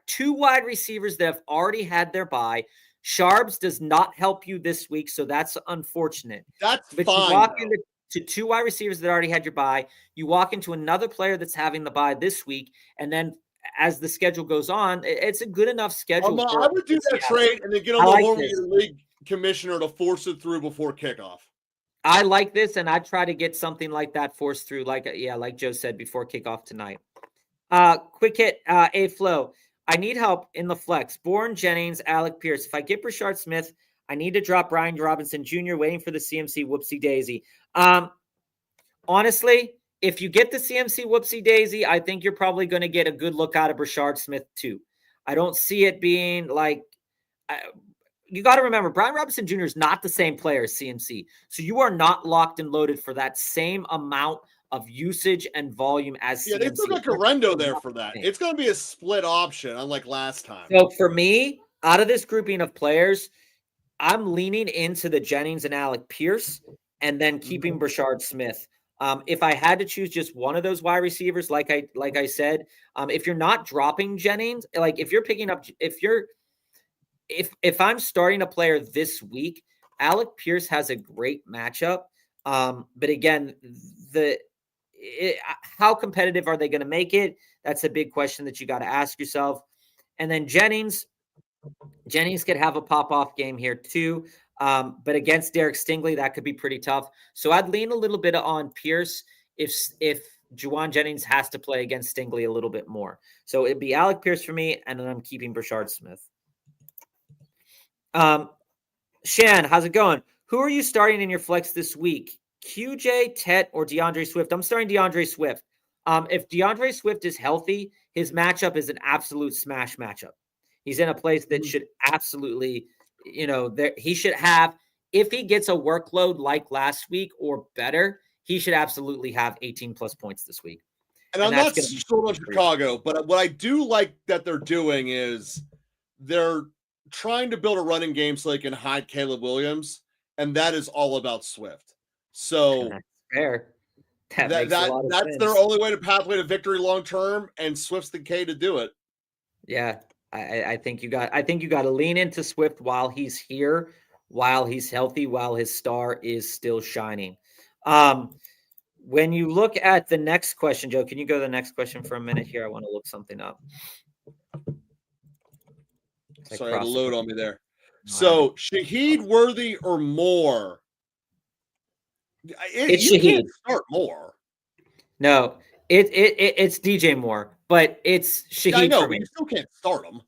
2 wide receivers that have already had their bye. Sharps does not help you this week, so that's unfortunate. But fine. You walk into 2 wide receivers that already had your bye. You walk into another player that's having the bye this week, and then as the schedule goes on, it's a good enough schedule. I would do that trade and then get on the horn with your league commissioner to force it through before kickoff. I like this, and I try to get something like that forced through, like Joe said, before kickoff tonight. Quick hit, A-Flow. I need help in the flex. Bourne, Jennings, Alec Pierce. If I get Brashard Smith, I need to drop Brian Robinson Jr. waiting for the CMC whoopsie daisy. Honestly, if you get the CMC whoopsie daisy, I think you're probably going to get a good look out of Brashard Smith too. I don't see it being like you got to remember, Brian Robinson Jr. is not the same player as CMC. So you are not locked and loaded for that same amount of usage and volume as CMC. They took a Correndo there for that. It's going to be a split option, unlike last time. So for me, out of this grouping of players, I'm leaning into the Jennings and Alec Pierce and then keeping Brashard Smith. If I had to choose just one of those wide receivers, like I said, if you're not dropping Jennings, like if you're picking up, if I'm starting a player this week, Alec Pierce has a great matchup. But again, how competitive are they going to make it? That's a big question that you got to ask yourself. And then Jennings could have a pop-off game here too. But against Derek Stingley, that could be pretty tough. So I'd lean a little bit on Pierce if Juwan Jennings has to play against Stingley a little bit more. So it'd be Alec Pierce for me, and then I'm keeping Brashard Smith. Shan, how's it going? Who are you starting in your flex this week? QJ, Tet, or DeAndre Swift? I'm starting DeAndre Swift. If DeAndre Swift is healthy, his matchup is an absolute smash matchup. He's in a place that should absolutely, he should have, if he gets a workload like last week or better, he should absolutely have 18 plus points this week. And I'm not sold on Chicago, but what I do like that they're doing is they're trying to build a running game so they can hide Caleb Williams, and that is all about Swift. So that's fair. That's their only way to pathway to victory long term, and Swift's the K to do it. Yeah, I think you got to lean into Swift while he's here, while he's healthy, while his star is still shining. When you look at the next question, Joe, can you go to the next question for a minute here? I want to look something up. Sorry, I had a load on me there. So Shaheed, Worthy, or Moore? It's you Shaheed. Can't start Moore. No, it's DJ Moore, but it's Shaheed. Yeah, I know, for me. But you still can't start him.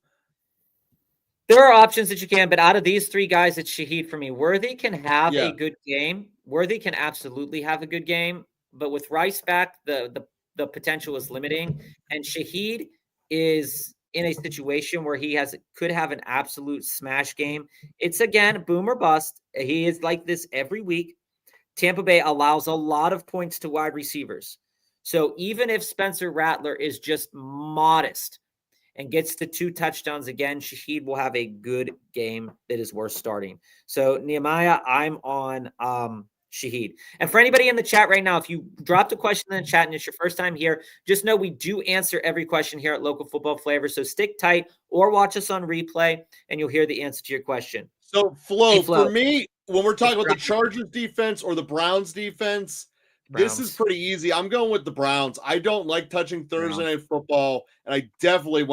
There are options that you can, but out of these three guys, it's Shaheed for me. Worthy can have a good game. Worthy can absolutely have a good game, but with Rice back, the potential is limiting, and Shaheed is in a situation where he could have an absolute smash game. It's again boom or bust. He is like this every week. Tampa Bay allows a lot of points to wide receivers. So even if Spencer Rattler is just modest and gets the 2 touchdowns again, Shaheed will have a good game that is worth starting. So Nehemiah, I'm on Shaheed. And for anybody in the chat right now, if you dropped a question in the chat and it's your first time here, just know we do answer every question here at Local Football Flavor. So stick tight or watch us on replay and you'll hear the answer to your question. So Flo, for me, when we're talking about the Chargers defense or the Browns defense, this is pretty easy. I'm going with the Browns. I don't like touching Thursday Night Football, and I definitely do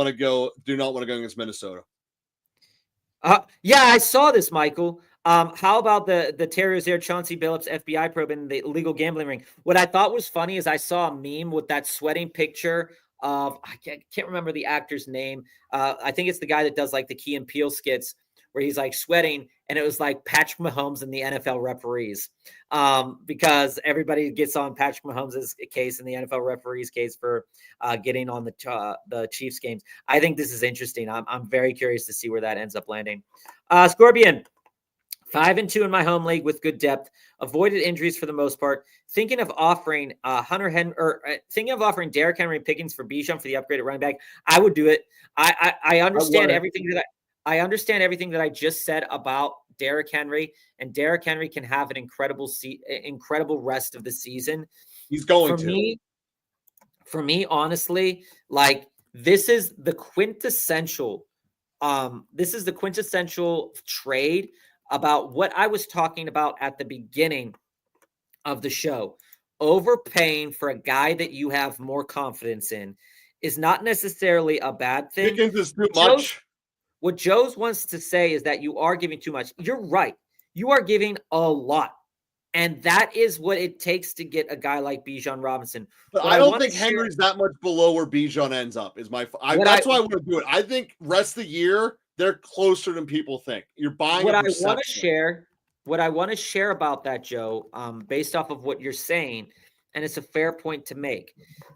not want to go against Minnesota. Yeah, I saw this, Michael. How about the Terriers there, Chauncey Billups FBI probe in the illegal gambling ring? What I thought was funny is I saw a meme with that sweating picture of, I can't remember the actor's name. I think it's the guy that does like the Key and Peele skits where he's like sweating, and it was like Patrick Mahomes and the NFL referees, because everybody gets on Patrick Mahomes' case and the NFL referees' case for getting on the Chiefs games. I think this is interesting. I'm very curious to see where that ends up landing. Scorpion, 5-2 in my home league with good depth. Avoided injuries for the most part. Thinking of offering Derrick Henry and Pickens for Bijan for the upgraded running back. I would do it. I understand everything that I understand everything that I just said about Derrick Henry, and Derrick Henry can have an incredible rest of the season. He's going For me, honestly, like this is the quintessential trade about what I was talking about at the beginning of the show. Overpaying for a guy that you have more confidence in is not necessarily a bad thing. Pickens is too much. What Joe's wants to say is that you are giving too much. You're right. You are giving a lot. And that is what it takes to get a guy like Bijan Robinson. But I don't think Henry's that much below where Bijan ends up. That's why I want to do it. I think rest of the year, they're closer than people think. You're buying what I want to share about that, Joe, based off of what you're saying, and it's a fair point to make,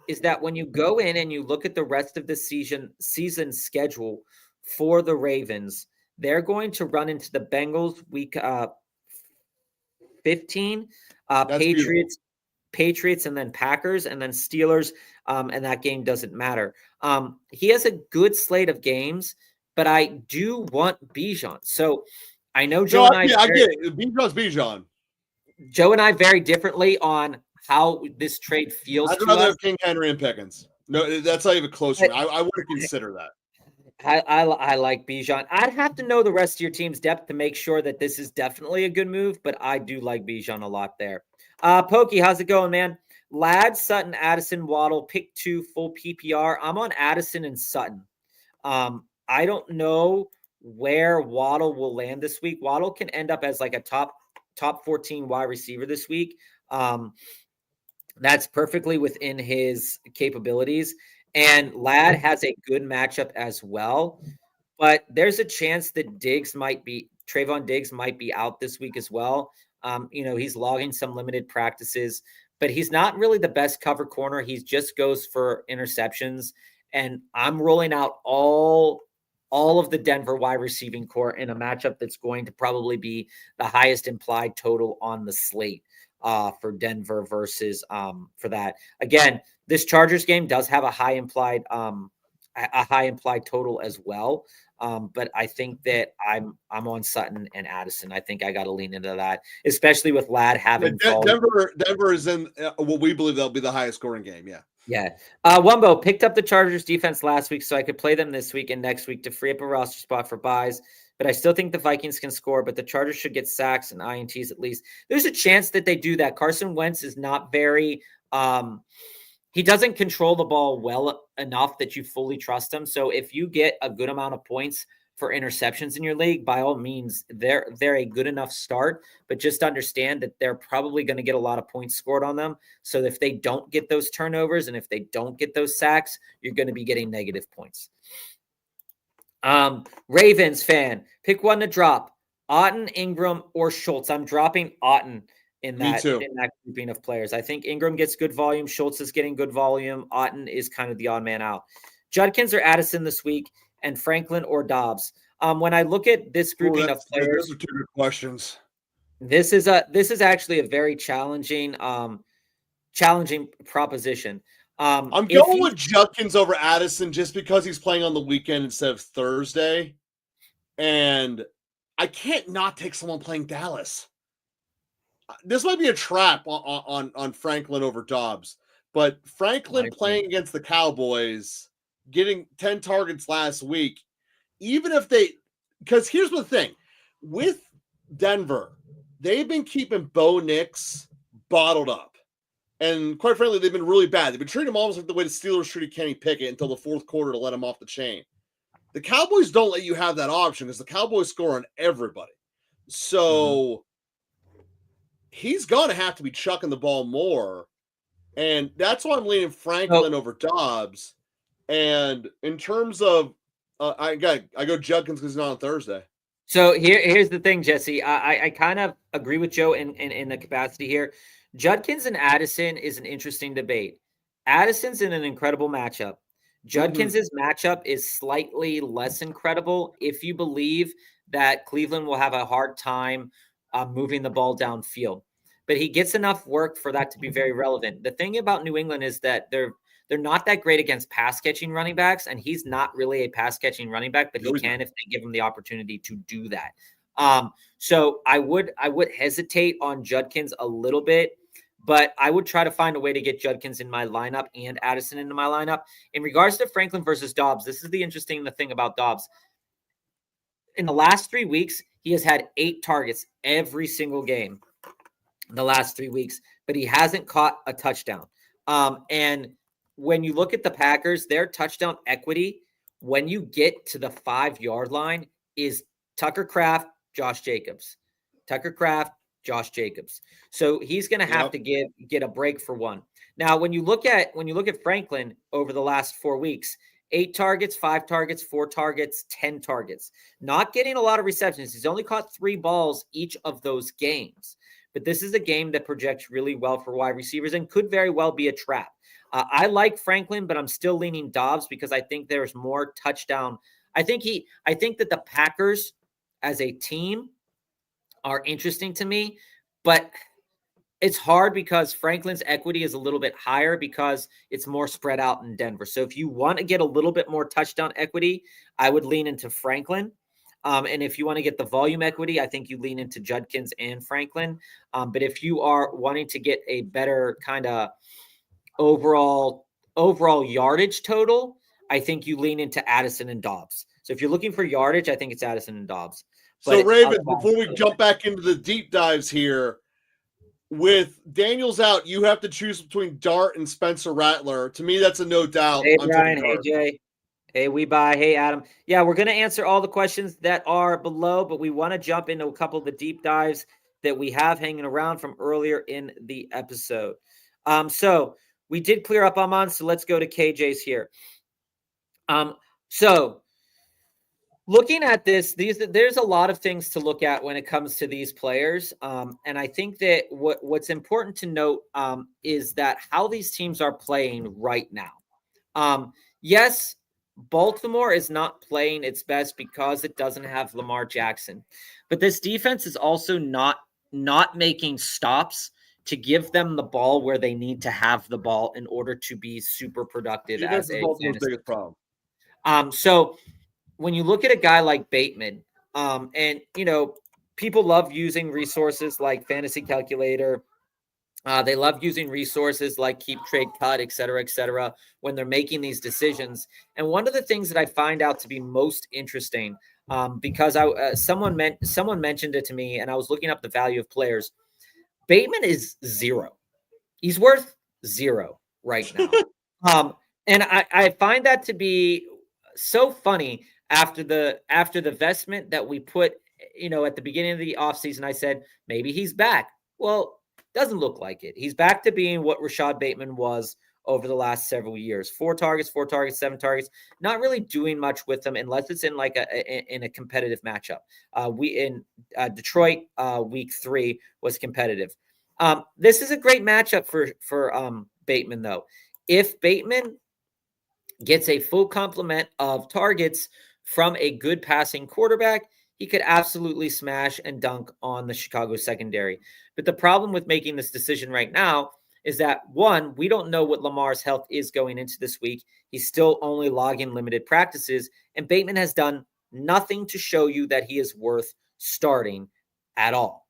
is that when you go in and you look at the rest of the season schedule for the Ravens, they're going to run into the Bengals week 15, Patriots, and then Packers, and then Steelers, and that game doesn't matter. He has a good slate of games, but I do want Bijan. So I know Joe and I get it. Bijan's Bijan. Joe and I vary differently on how this trade feels. I'd rather have King Henry and Pickens. No, that's not even close. I would consider that. I like Bijan. I'd have to know the rest of your team's depth to make sure that this is definitely a good move, but I do like Bijan a lot there. Pokey, how's it going, man? Ladd, Sutton, Addison, Waddle, pick 2, full PPR. I'm on Addison and Sutton. I don't know where Waddle will land this week. Waddle can end up as like a top 14 wide receiver this week. That's perfectly within his capabilities. And Ladd has a good matchup as well, but there's a chance that Trayvon Diggs might be out this week as well. He's logging some limited practices, but he's not really the best cover corner. He just goes for interceptions. And I'm rolling out all of the Denver wide receiving core in a matchup that's going to probably be the highest implied total on the slate for Denver versus for that. Again, this Chargers game does have a high implied total as well. But I think that I'm on Sutton and Addison. I think I got to lean into that, especially with Ladd having Denver is in what we believe they'll be the highest scoring game. Yeah. Yeah. Wumbo picked up the Chargers defense last week, so I could play them this week and next week to free up a roster spot for buys. But I still think the Vikings can score, but the Chargers should get sacks and INTs at least. There's a chance that they do that. Carson Wentz is not very he doesn't control the ball well enough that you fully trust him. So if you get a good amount of points for interceptions in your league, by all means, they're a good enough start, but just understand that they're probably going to get a lot of points scored on them. So if they don't get those turnovers and if they don't get those sacks, you're going to be getting negative points. Ravens fan, pick one to drop. Otten, Ingram, or Schultz. I'm dropping Otten in that grouping of players. I think Ingram gets good volume. Schultz is getting good volume. Otten is kind of the odd man out. Judkins or Addison this week, and Franklin or Dobbs. When I look at this grouping of players, those are two good questions. This is actually a very challenging proposition. I'm going with Judkins over Addison just because he's playing on the weekend instead of Thursday, and I can't not take someone playing Dallas. This might be a trap on Franklin over Dobbs, but Franklin playing against the Cowboys, getting 10 targets last week, even if because here's the thing, with Denver, they've been keeping Bo Nix bottled up. And quite frankly, they've been really bad. They've been treating him almost like the way the Steelers treated Kenny Pickett until the fourth quarter to let him off the chain. The Cowboys don't let you have that option because the Cowboys score on everybody. So he's going to have to be chucking the ball more. And that's why I'm leaning Franklin over Dobbs. And in terms of, I go Judkins because he's not on Thursday. So here's the thing, Jesse. I kind of agree with Joe in the capacity here. Judkins and Addison is an interesting debate. Addison's in an incredible matchup. Judkins' matchup is slightly less incredible if you believe that Cleveland will have a hard time moving the ball downfield. But he gets enough work for that to be very relevant. The thing about New England is that they're not that great against pass-catching running backs, and he's not really a pass-catching running back, but he can if they give him the opportunity to do that. So I would hesitate on Judkins a little bit, but I would try to find a way to get Judkins in my lineup and Addison into my lineup. In regards to Franklin versus Dobbs, this is the interesting thing about Dobbs. In the last 3 weeks, he has had 8 targets every single game in the last 3 weeks, but he hasn't caught a touchdown. And when you look at the Packers, their touchdown equity, when you get to the 5-yard line, is Tucker Kraft, Josh Jacobs. Tucker Kraft, Josh Jacobs. So he's going to have to get a break for one. Now, when you look at Franklin over the last 4 weeks, 8 targets, 5 targets, 4 targets, 10 targets. Not getting a lot of receptions. He's only caught 3 balls each of those games. But this is a game that projects really well for wide receivers and could very well be a trap. I like Franklin, but I'm still leaning Dobbs because I think there's more touchdown. I think that the Packers as a team are interesting to me, but it's hard because Franklin's equity is a little bit higher because it's more spread out in Denver. So if you want to get a little bit more touchdown equity, I would lean into Franklin. And if you want to get the volume equity, I think you lean into Judkins and Franklin. But if you are wanting to get a better kind of overall yardage total, I think you lean into Addison and Dobbs. So if you're looking for yardage, I think it's Addison and Dobbs. So Raven, before we jump back into the deep dives here, with Daniels out, you have to choose between Dart and Spencer Rattler. To me, that's a no doubt. Hey, Brian. Hey, Jay. Hey, Hey, Adam. Yeah, we're going to answer all the questions that are below, but we want to jump into a couple of the deep dives that we have hanging around from earlier in the episode. So we did clear up Amon, so let's go to KJ's here. So looking at this, there's a lot of things to look at when it comes to these players. And I think that what's important to note is that how these teams are playing right now. Yes, Baltimore is not playing its best because it doesn't have Lamar Jackson. But this defense is also not making stops to give them the ball where they need to have the ball in order to be super productive Defense as is a Baltimore's fantasy. biggest problem. So when you look at a guy like Bateman, and people love using resources like Fantasy Calculator. They love using resources like Keep Trade Cut, et cetera, when they're making these decisions. And one of the things that I find out to be most interesting, because someone mentioned it to me, and I was looking up the value of players. Bateman is 0. He's worth 0 right now. And I find that to be so funny after the vestment that we put, at the beginning of the offseason. I said, maybe he's back. Well, doesn't look like it. He's back to being what Rashad Bateman was over the last several years. 4 targets, 7 targets, not really doing much with them unless it's in like in a competitive matchup. Detroit, week 3 was competitive. This is a great matchup for Bateman, though. If Bateman gets a full complement of targets from a good passing quarterback, he could absolutely smash and dunk on the Chicago secondary. But the problem with making this decision right now is that, one, we don't know what Lamar's health is going into this week. He's still only logging limited practices, and Bateman has done nothing to show you that he is worth starting at all.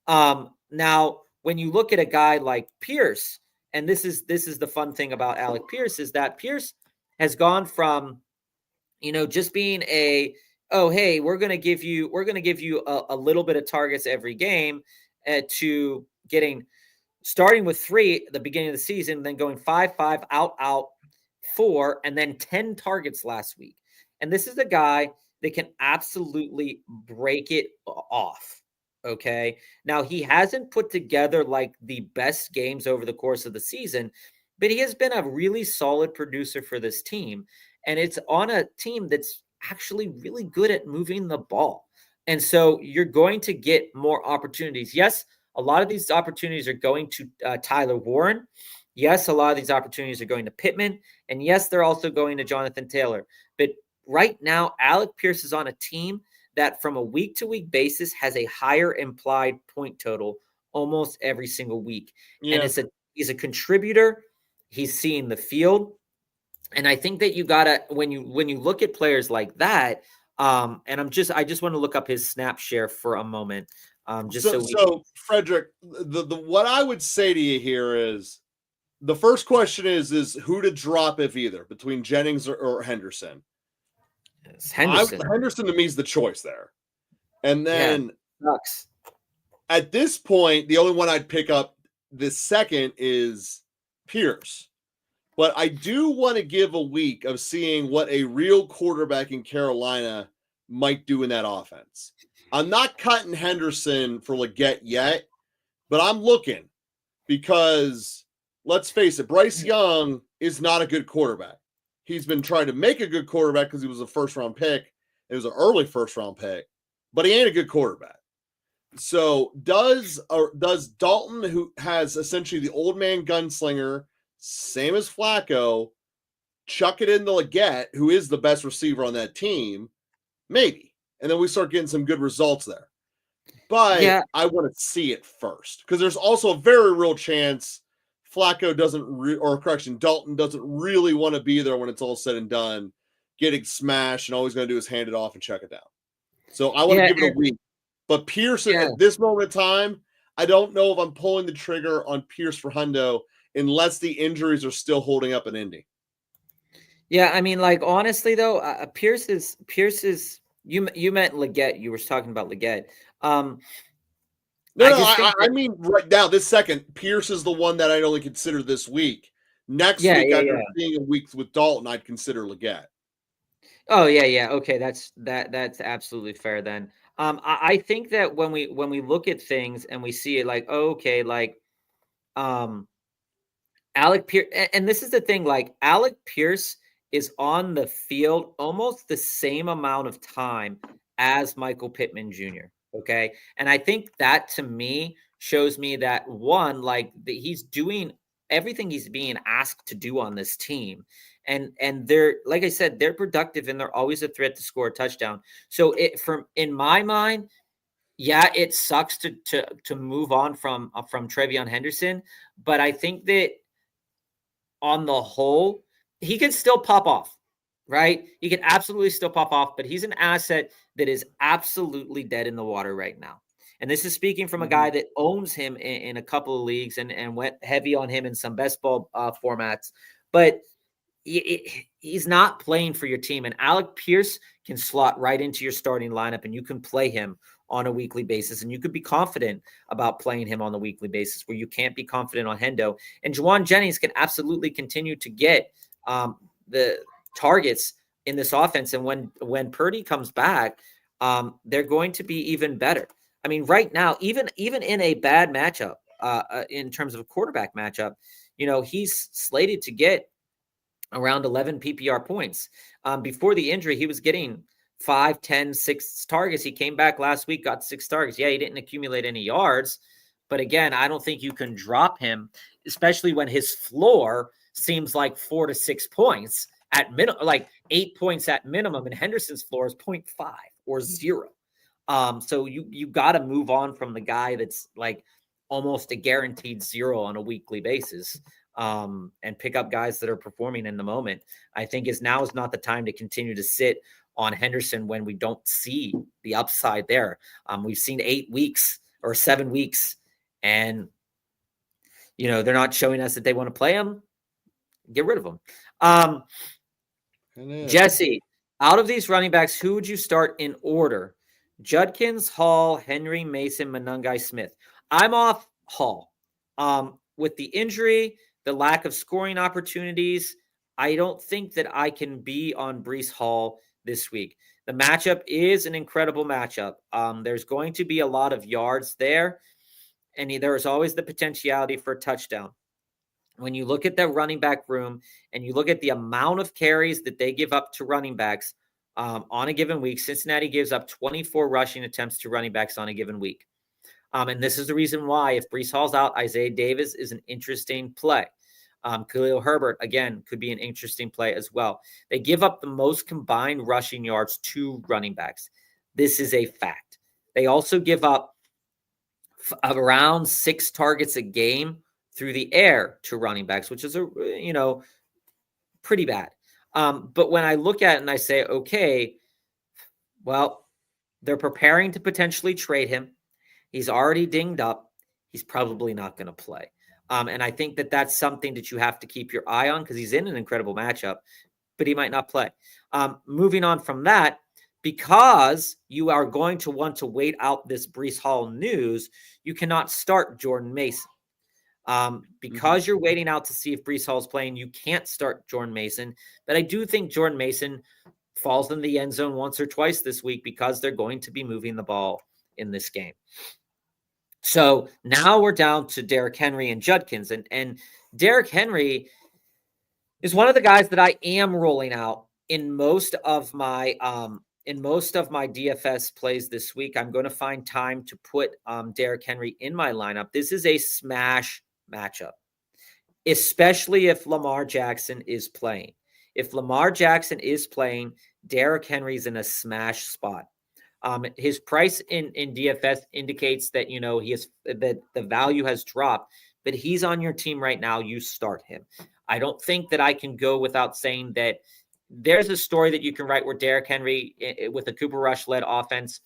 Now, when you look at a guy like Pierce, and this is the fun thing about Alec Pierce, is that Pierce has gone from, just being hey, we're going to give you a little bit of targets every game, to starting with 3 at the beginning of the season, then going 5, out 4, and then 10 targets last week. And this is a guy that can absolutely break it off. Okay. Now, he hasn't put together like the best games over the course of the season, but he has been a really solid producer for this team. And it's on a team that's actually really good at moving the ball. And so you're going to get more opportunities. Yes, a lot of these opportunities are going to Tyler Warren. Yes, a lot of these opportunities are going to Pittman. And yes, they're also going to Jonathan Taylor. But right now, Alec Pierce is on a team that from a week-to-week basis has a higher implied point total almost every single week. Yeah. And he's a contributor. He's seeing the field. And I think that you gotta, when you look at players like that, and I just want to look up his snap share for a moment. So Frederick, the what I would say to you here is, the first question is who to drop, if either, between Jennings or Henderson. Henderson to me is the choice there. And then at this point, the only one I'd pick up this second is Pierce. But I do want to give a week of seeing what a real quarterback in Carolina might do in that offense. I'm not cutting Henderson for Leggett yet, but I'm looking, because let's face it, Bryce Young is not a good quarterback. He's been trying to make a good quarterback because he was a first-round pick. It was an early first-round pick, but he ain't a good quarterback. So does Dalton, who has essentially the old man gunslinger, same as Flacco, chuck it into Leggett, who is the best receiver on that team? Maybe. And then we start getting some good results there. But yeah, I want to see it first, because there's also a very real chance Flacco Dalton doesn't really want to be there when it's all said and done, getting smashed, and all he's going to do is hand it off and check it down. So I want to give it a week. But Pierce, at this moment in time, I don't know if I'm pulling the trigger on Pierce for Hundo unless the injuries are still holding up in Indy. Yeah, I mean, like, honestly, though, Pierce is you meant Leggett. You were talking about Leggett. I mean, right now, this second, Pierce is the one that I'd only consider this week. Next week, after being a week with Dalton, I'd consider Leggett. Oh, yeah. Okay, that's absolutely fair then. I think that when we look at things and we see it like, okay, like, Alec Pierce, and this is the thing, like, Alec Pierce is on the field almost the same amount of time as Michael Pittman Jr. Okay. And I think that to me shows me that one, like he's doing everything he's being asked to do on this team. And they're, like I said, they're productive and they're always a threat to score a touchdown. So in my mind, yeah, it sucks to move on from Trevion Henderson, but I think that on the whole, he can still pop off, right? He can absolutely still pop off, but he's an asset that is absolutely dead in the water right now. And this is speaking from a guy that owns him in a couple of leagues and went heavy on him in some best ball formats. But he's not playing for your team. And Alec Pierce can slot right into your starting lineup, and you can play him on a weekly basis. And you could be confident about playing him on the weekly basis where you can't be confident on Hendo. And Juwan Jennings can absolutely continue to get the targets in this offense. And when Purdy comes back, they're going to be even better. I mean, right now, even in a bad matchup, in terms of a quarterback matchup, he's slated to get around 11 PPR points. Before the injury, he was getting 5, 10, 6 targets. He came back last week, got 6 targets. Yeah, he didn't accumulate any yards. But again, I don't think you can drop him, especially when his floor seems like 4 to 6 points at minimum, like 8 points at minimum. And Henderson's floor is 0.5 or 0. So you got to move on from the guy that's like almost a guaranteed 0 on a weekly basis. And pick up guys that are performing in the moment. I think now is not the time to continue to sit on Henderson when we don't see the upside there. We've seen 8 weeks or 7 weeks, and they're not showing us that they want to play him. Get rid of them. Jesse, out of these running backs, who would you start in order? Judkins, Hall, Henry, Mason, Monangai, Smith. I'm off Hall. With the injury, the lack of scoring opportunities, I don't think that I can be on Breece Hall this week. The matchup is an incredible matchup. There's going to be a lot of yards there, and there is always the potentiality for a touchdown. When you look at the running back room and you look at the amount of carries that they give up to running backs on a given week, Cincinnati gives up 24 rushing attempts to running backs on a given week. And this is the reason why, if Breece Hall's out, Isaiah Davis is an interesting play. Khalil Herbert, again, could be an interesting play as well. They give up the most combined rushing yards to running backs. This is a fact. They also give up around 6 targets a game through the air to running backs, which is pretty bad. But when I look at it and I say, okay, well, they're preparing to potentially trade him. He's already dinged up. He's probably not going to play. And I think that that's something that you have to keep your eye on because he's in an incredible matchup, but he might not play. Moving on from that, because you are going to want to wait out this Breece Hall news, you cannot start Jordan Mason. Because you're waiting out to see if Breece Hall is playing, you can't start Jordan Mason. But I do think Jordan Mason falls in the end zone once or twice this week because they're going to be moving the ball in this game. So now we're down to Derrick Henry and Judkins. And Derrick Henry is one of the guys that I am rolling out in most of my DFS plays this week. I'm going to find time to put Derrick Henry in my lineup. This is a smash matchup, especially if Lamar Jackson is playing. If Lamar Jackson is playing, Derrick Henry's in a smash spot. His price in DFS indicates that that the value has dropped, but he's on your team right now. You start him. I don't think that I can go without saying that there's a story that you can write where Derrick Henry, with a Cooper Rush-led offense,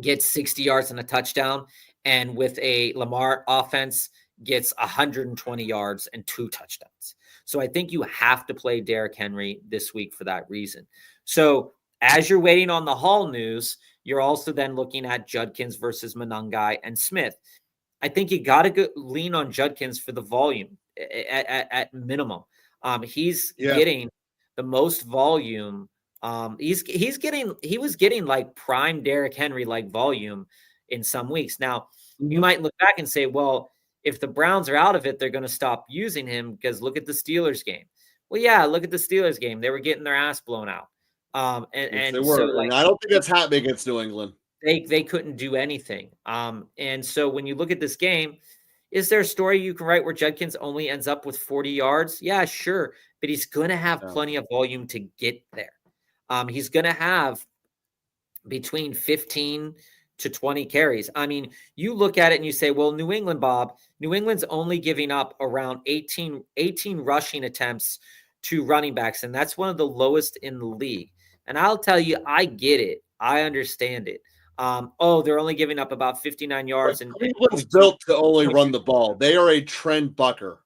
gets 60 yards and a touchdown, and with a Lamar offense, gets 120 yards and 2 touchdowns. So I think you have to play Derrick Henry this week for that reason. So as you're waiting on the Hall news, you're also then looking at Judkins versus Monangai and Smith. I think you got to lean on Judkins for the volume at minimum. He's getting the most volume. He was getting like prime Derrick Henry like volume in some weeks. Now you might look back and say, well, if the Browns are out of it, they're going to stop using him because look at the Steelers game. Well, yeah, look at the Steelers game. They were getting their ass blown out. Yes, they And so were. And I don't think that's happening against New England. they couldn't do anything. And so when you look at this game, is there a story you can write where Judkins only ends up with 40 yards? Yeah, sure. But he's going to have plenty of volume to get there. He's going to have between 15 to 20 carries. I mean, you look at it and you say, well, New England, Bob, New England's only giving up around 18 rushing attempts to running backs. And that's one of the lowest in the league. And I'll tell you, I get it. I understand it. They're only giving up about 59 yards. And Cleveland's built to only run the ball. They are a trend bucker.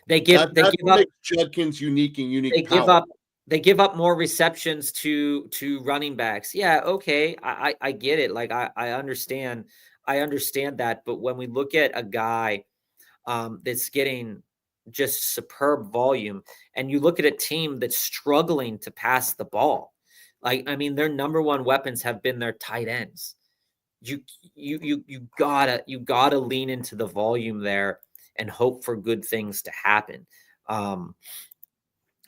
They give up Judkins unique and unique. They give up more receptions to running backs. Yeah, okay, I get it. Like I understand that. But when we look at a guy that's getting just superb volume, and you look at a team that's struggling to pass the ball, like I mean, their number one weapons have been their tight ends. You gotta lean into the volume there and hope for good things to happen.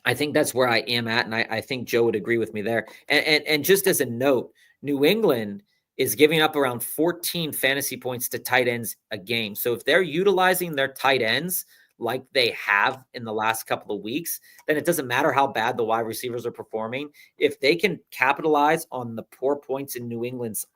I think that's where I am at, and I think Joe would agree with me there. And just as a note, New England is giving up around 14 fantasy points to tight ends a game. So if they're utilizing their tight ends like they have in the last couple of weeks, then it doesn't matter how bad the wide receivers are performing. If they can capitalize on the poor points in New England's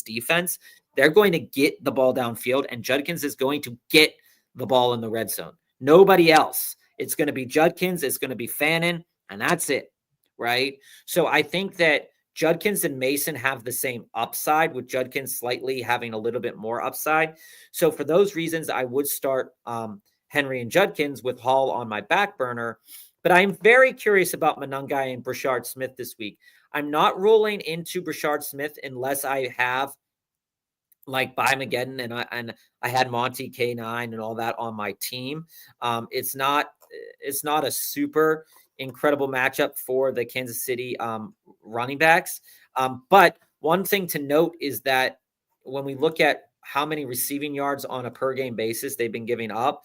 defense, they're going to get the ball downfield, and Judkins is going to get the ball in the red zone. Nobody else. It's going to be Judkins, it's going to be Fannin, and that's it, right? So I think that Judkins and Mason have the same upside, with Judkins slightly having a little bit more upside. So for those reasons, I would start Henry and Judkins with Hall on my back burner. But I'm very curious about Monangai and Brashard Smith this week. I'm not rolling into Brashard Smith unless I have like Bymageddon and I had Monty K9 and all that on my team. It's not a super incredible matchup for the Kansas City running backs. But one thing to note is that when we look at how many receiving yards on a per game basis they've been giving up,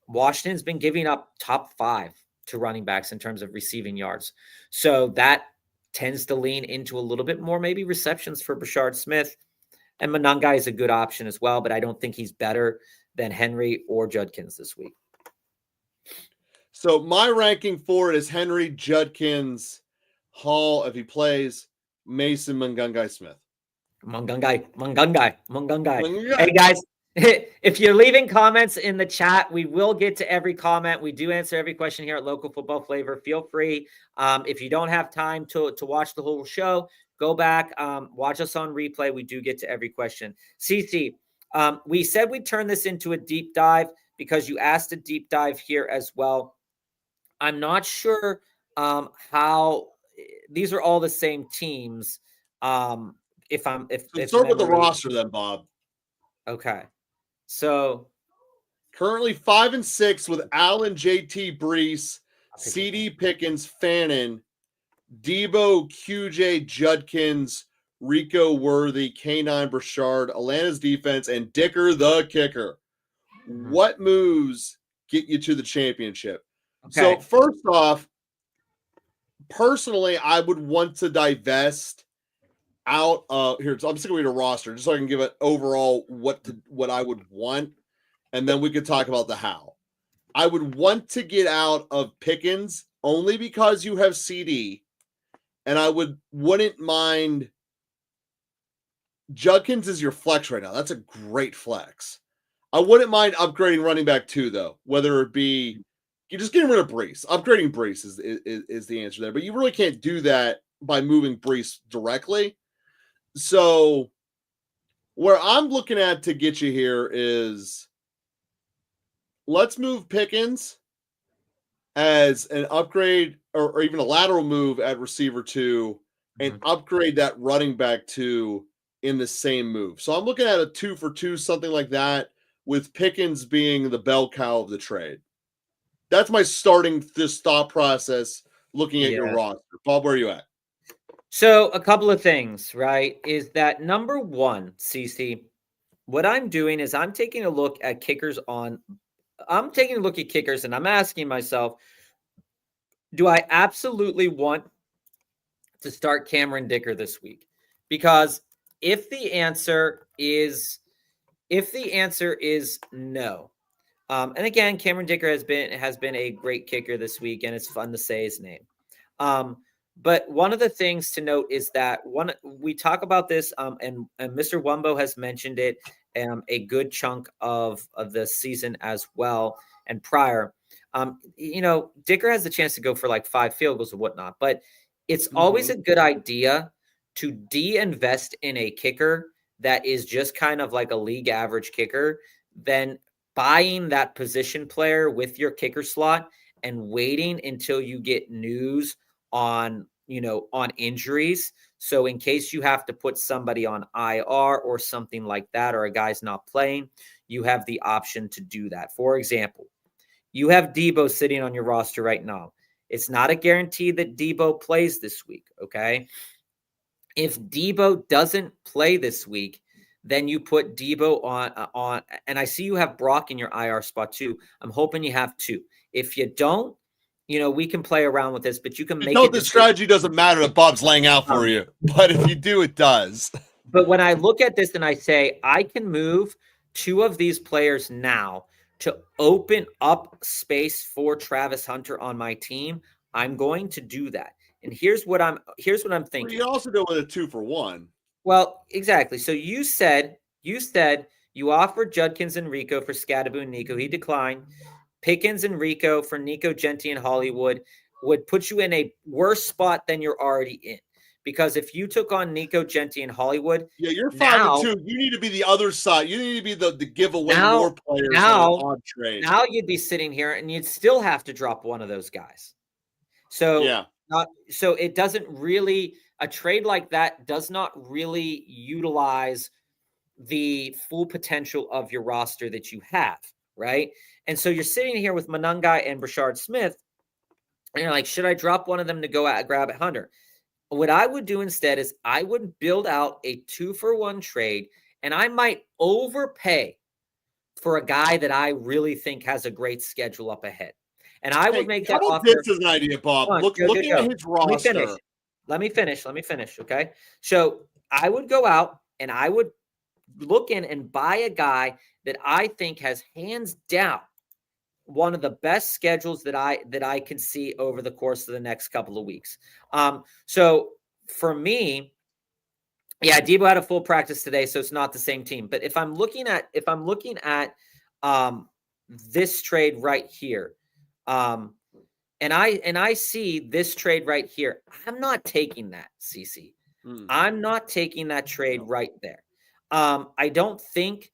Washington's been giving up top 5 to running backs in terms of receiving yards. So that tends to lean into a little bit more maybe receptions for Brashard Smith. And Monangai is a good option as well, but I don't think he's better than Henry or Judkins this week. So my ranking for it is Henry, Judkins, Hall, if he plays, Mason, Monangai, Smith. Monangai. Hey, guys, if you're leaving comments in the chat, we will get to every comment. We do answer every question here at Local Football Flavor. Feel free. If you don't have time to watch the whole show, go back, watch us on replay. We do get to every question. CC, we said we'd turn this into a deep dive because you asked a deep dive here as well. I'm not sure how these are all the same teams. Start with the roster then, Bob. Okay. So currently 5-6 with Allen, JT Brees, CD Pickens, Fannin, Debo, QJ, Judkins, Rico Worthy, K9 Brashard, Atlanta's defense, and Dicker the kicker. Mm-hmm. What moves get you to the championship? Okay. So first off, personally, I would want to divest out of here. I'm just going to read a roster just so I can give it overall what I would want, and then we could talk about the how. I would want to get out of Pickens only because you have CD, and I wouldn't mind. Judkins is your flex right now. That's a great flex. I wouldn't mind upgrading running back 2 though, whether it be you're just getting rid of Brees. Upgrading Brees is the answer there, but you really can't do that by moving Brees directly. So where I'm looking at to get you here is let's move Pickens as an upgrade or even a lateral move at receiver 2 and upgrade that running back 2 in the same move. So I'm looking at a 2-for-2, something like that, with Pickens being the bell cow of the trade. That's my starting this thought process looking at your roster. Bob, where are you at? So a couple of things, right, is that number one, CC, what I'm doing is I'm taking a look at kickers on I'm taking a look at kickers and I'm asking myself, do I absolutely want to start Cameron Dicker this week? Because if the answer is no, and again, Cameron Dicker has been a great kicker this week, and it's fun to say his name. But one of the things to note is that we talk about this, and Mr. Wumbo has mentioned it a good chunk of the season as well and prior. Dicker has the chance to go for like 5 field goals and whatnot, but it's always a good idea to de-invest in a kicker that is just kind of like a league average kicker than buying that position player with your kicker slot and waiting until you get news on injuries. So in case you have to put somebody on IR or something like that, or a guy's not playing, you have the option to do that. For example, you have Debo sitting on your roster right now. It's not a guarantee that Debo plays this week, okay? If Debo doesn't play this week, then you put Debo on, and I see you have Brock in your IR spot too. I'm hoping you have 2. If you don't, we can play around with this, but you can make it. The strategy doesn't matter that Bob's laying out for you, but if you do, it does. But when I look at this and I say, I can move 2 of these players now to open up space for Travis Hunter on my team, I'm going to do that. And here's what I'm thinking. Well, you also do it with a 2-for-1. Well, exactly. So you said you offered Judkins and Rico for Scadaboo and Nico. He declined. Pickens and Rico for Nico, Genti, and Hollywood would put you in a worse spot than you're already in. Because if you took on Nico, Genti, and Hollywood, you're 5-2. You need to be the other side. You need to be the giveaway more players on trade. Now you'd be sitting here and you'd still have to drop one of those guys. So so it doesn't really, a trade like that does not really utilize the full potential of your roster that you have, right? And so you're sitting here with Monangai and Brashard Smith, and you're like, should I drop one of them to go out and grab at Hunter? What I would do instead is I would build out a 2-for-1 trade, and I might overpay for a guy that I really think has a great schedule up ahead. And I would make that offer. This is an idea, Bob. Looking at his roster. Let me finish. Okay. So I would go out and I would look in and buy a guy that I think has hands down one of the best schedules that I can see over the course of the next couple of weeks. So for me, Debo had a full practice today, so it's not the same team. But if I'm looking at this trade right here, and I see this trade right here, I'm not taking that, CC. I'm not taking that trade right there. I don't think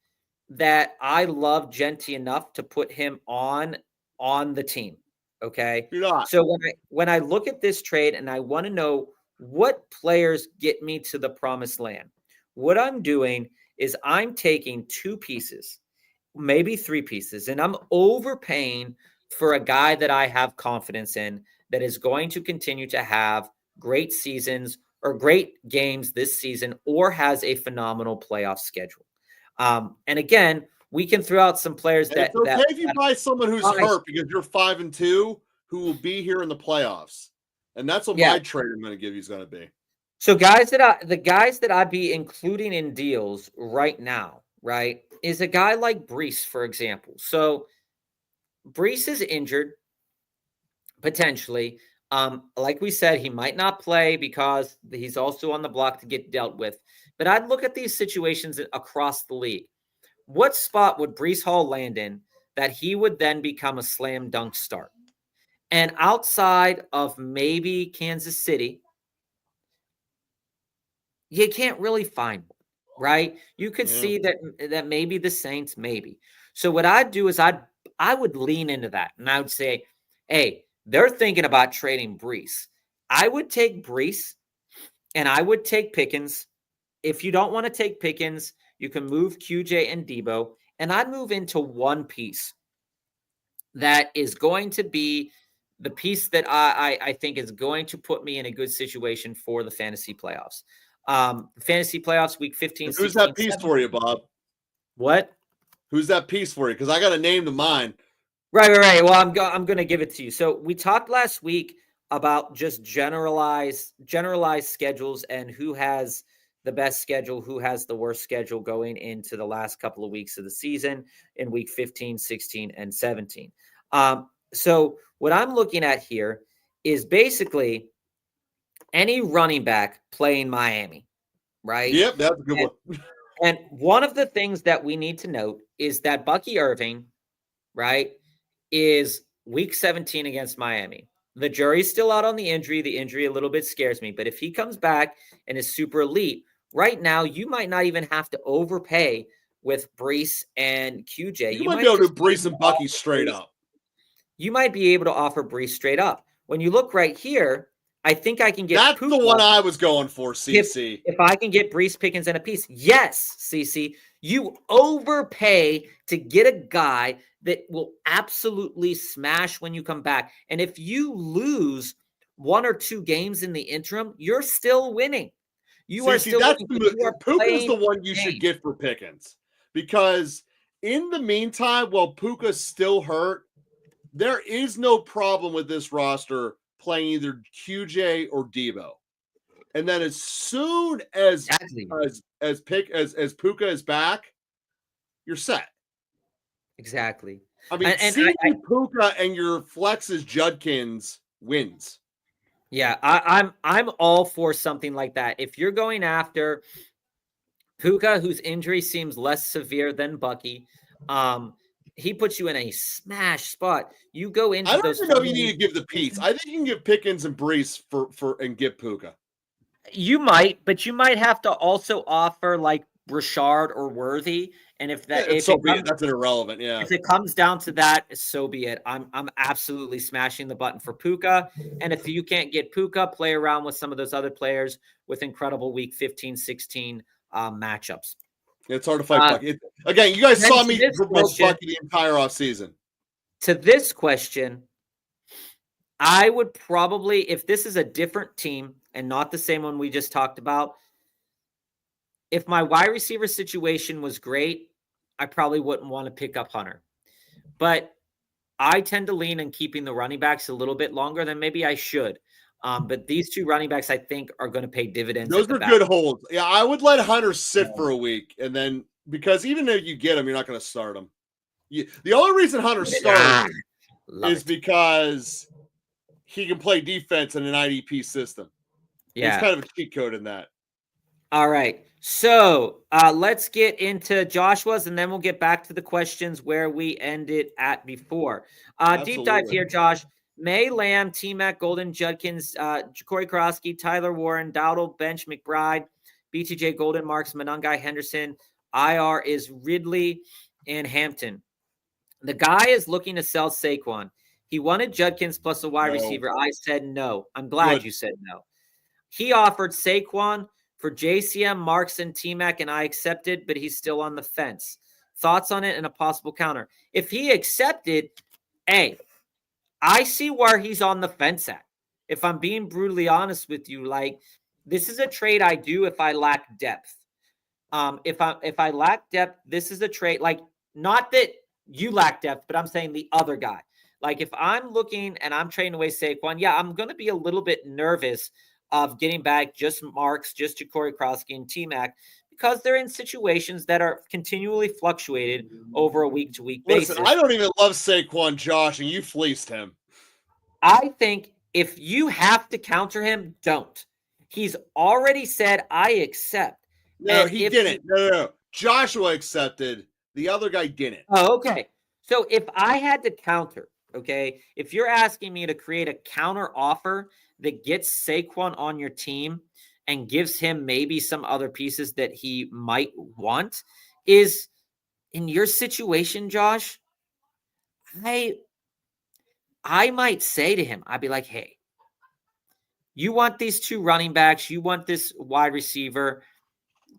that I love Genti enough to put him on the team. Okay. You're not. So when I look at this trade and I want to know what players get me to the promised land, what I'm doing is I'm taking 2 pieces, maybe 3 pieces, and I'm overpaying for a guy that I have confidence in that is going to continue to have great seasons or great games this season or has a phenomenal playoff schedule. And again, we can throw out some players that it's okay if you buy someone who's hurt because you're 5-2 who will be here in the playoffs. And that's what my trade I'm going to give you is going to be. So the guys that I'd be including in deals right now, right, is a guy like Brees, for example. So Brees is injured, potentially. Like we said, he might not play because he's also on the block to get dealt with. But I'd look at these situations across the league. What spot would Brees Hall land in that he would then become a slam dunk start? And outside of maybe Kansas City, you can't really find one, right? You could see that maybe the Saints, maybe. So what I'd do is I would lean into that, and I would say, hey, they're thinking about trading Brees. I would take Brees, and I would take Pickens. If you don't want to take Pickens, you can move QJ and Debo, and I'd move into one piece that is going to be the piece that I think is going to put me in a good situation for the fantasy playoffs. Fantasy playoffs, week 15. Who's that piece for you, Bob? What? Who's that piece for you? Because I got a name to mine. Right. Well, I'm going to give it to you. So we talked last week about just generalized schedules and who has the best schedule, who has the worst schedule going into the last couple of weeks of the season in week 15, 16, and 17. So what I'm looking at here is basically any running back playing Miami, right? Yep, that's a good one. And one of the things that we need to note is that Bucky Irving, right, is week 17 against Miami. The jury's still out on the injury. The injury a little bit scares me. But if he comes back and is super elite, right now, you might not even have to overpay with Brees and QJ. You might be able to Brees and Bucky straight up. You might be able to offer Brees straight up. When you look right here, I think I can get That's Puka the one I was going for, CC. If I can get Brees, Pickens, and a piece. Yes, CC. You overpay to get a guy that will absolutely smash when you come back. And if you lose 1 or 2 games in the interim, you're still winning. You are still winning. Puka's the one you should get for Pickens. Because in the meantime, while Puka's still hurt, there is no problem with this roster playing either QJ or Debo. And then as soon as Puka is back, you're set. Exactly. I mean, seeing Puka and your flexes Judkins wins. Yeah, I'm all for something like that. If you're going after Puka, whose injury seems less severe than Bucky, he puts you in a smash spot. You go into I don't even know if you need to give the piece. I think you can give Pickens and Brees and give Puka. You might, but you might have to also offer like Rashard or Worthy. And if that, that's an irrelevant. Yeah. If it comes down to that, so be it. I'm absolutely smashing the button for Puka. And if you can't get Puka, play around with some of those other players with incredible week 15, 16 matchups. It's hard to fight Bucky. Again, you guys saw me promote Bucky the entire offseason. To this question, I would probably, if this is a different team and not the same one we just talked about, if my wide receiver situation was great, I probably wouldn't want to pick up Hunter. But I tend to lean on keeping the running backs a little bit longer than maybe I should. But these 2 running backs, I think, are going to pay dividends. Those are good holds. Yeah, I would let Hunter sit for a week. And then, because even if you get him, you're not going to start him. The only reason Hunter starts is because he can play defense in an IDP system. Yeah. It's kind of a cheat code in that. All right. So let's get into Joshua's, and then we'll get back to the questions where we ended at before. Deep dive here, Josh. May, Lamb, T-Mac, Golden, Judkins, Corey Krosky, Tyler Warren, Dowdle, Bench, McBride, BTJ, Golden, Marks, Monangai, Henderson. IR is Ridley and Hampton. The guy is looking to sell Saquon. He wanted Judkins plus a wide receiver. I said no. I'm glad you said no. He offered Saquon for JCM, Marks, and T-Mac, and I accepted, but he's still on the fence. Thoughts on it and a possible counter? If he accepted, I see where he's on the fence at. If I'm being brutally honest with you, like, this is a trade I do if I lack depth. If I lack depth, this is a trade. Like, not that you lack depth, but I'm saying the other guy. Like, if I'm looking and I'm trading away Saquon, I'm going to be a little bit nervous of getting back just Marks, just Corey Krosky and T-Mac, because they're in situations that are continually fluctuated over a week-to-week basis. Listen, I don't even love Saquon, Josh, and you fleeced him. I think if you have to counter him, don't. He's already said, I accept. No, he didn't. No. Joshua accepted. The other guy didn't. Oh, okay. So if I had to counter, okay, if you're asking me to create a counter offer that gets Saquon on your team and gives him maybe some other pieces that he might want, is in your situation, Josh, I might say to him, I'd be like, hey, you want these 2 running backs, you want this wide receiver,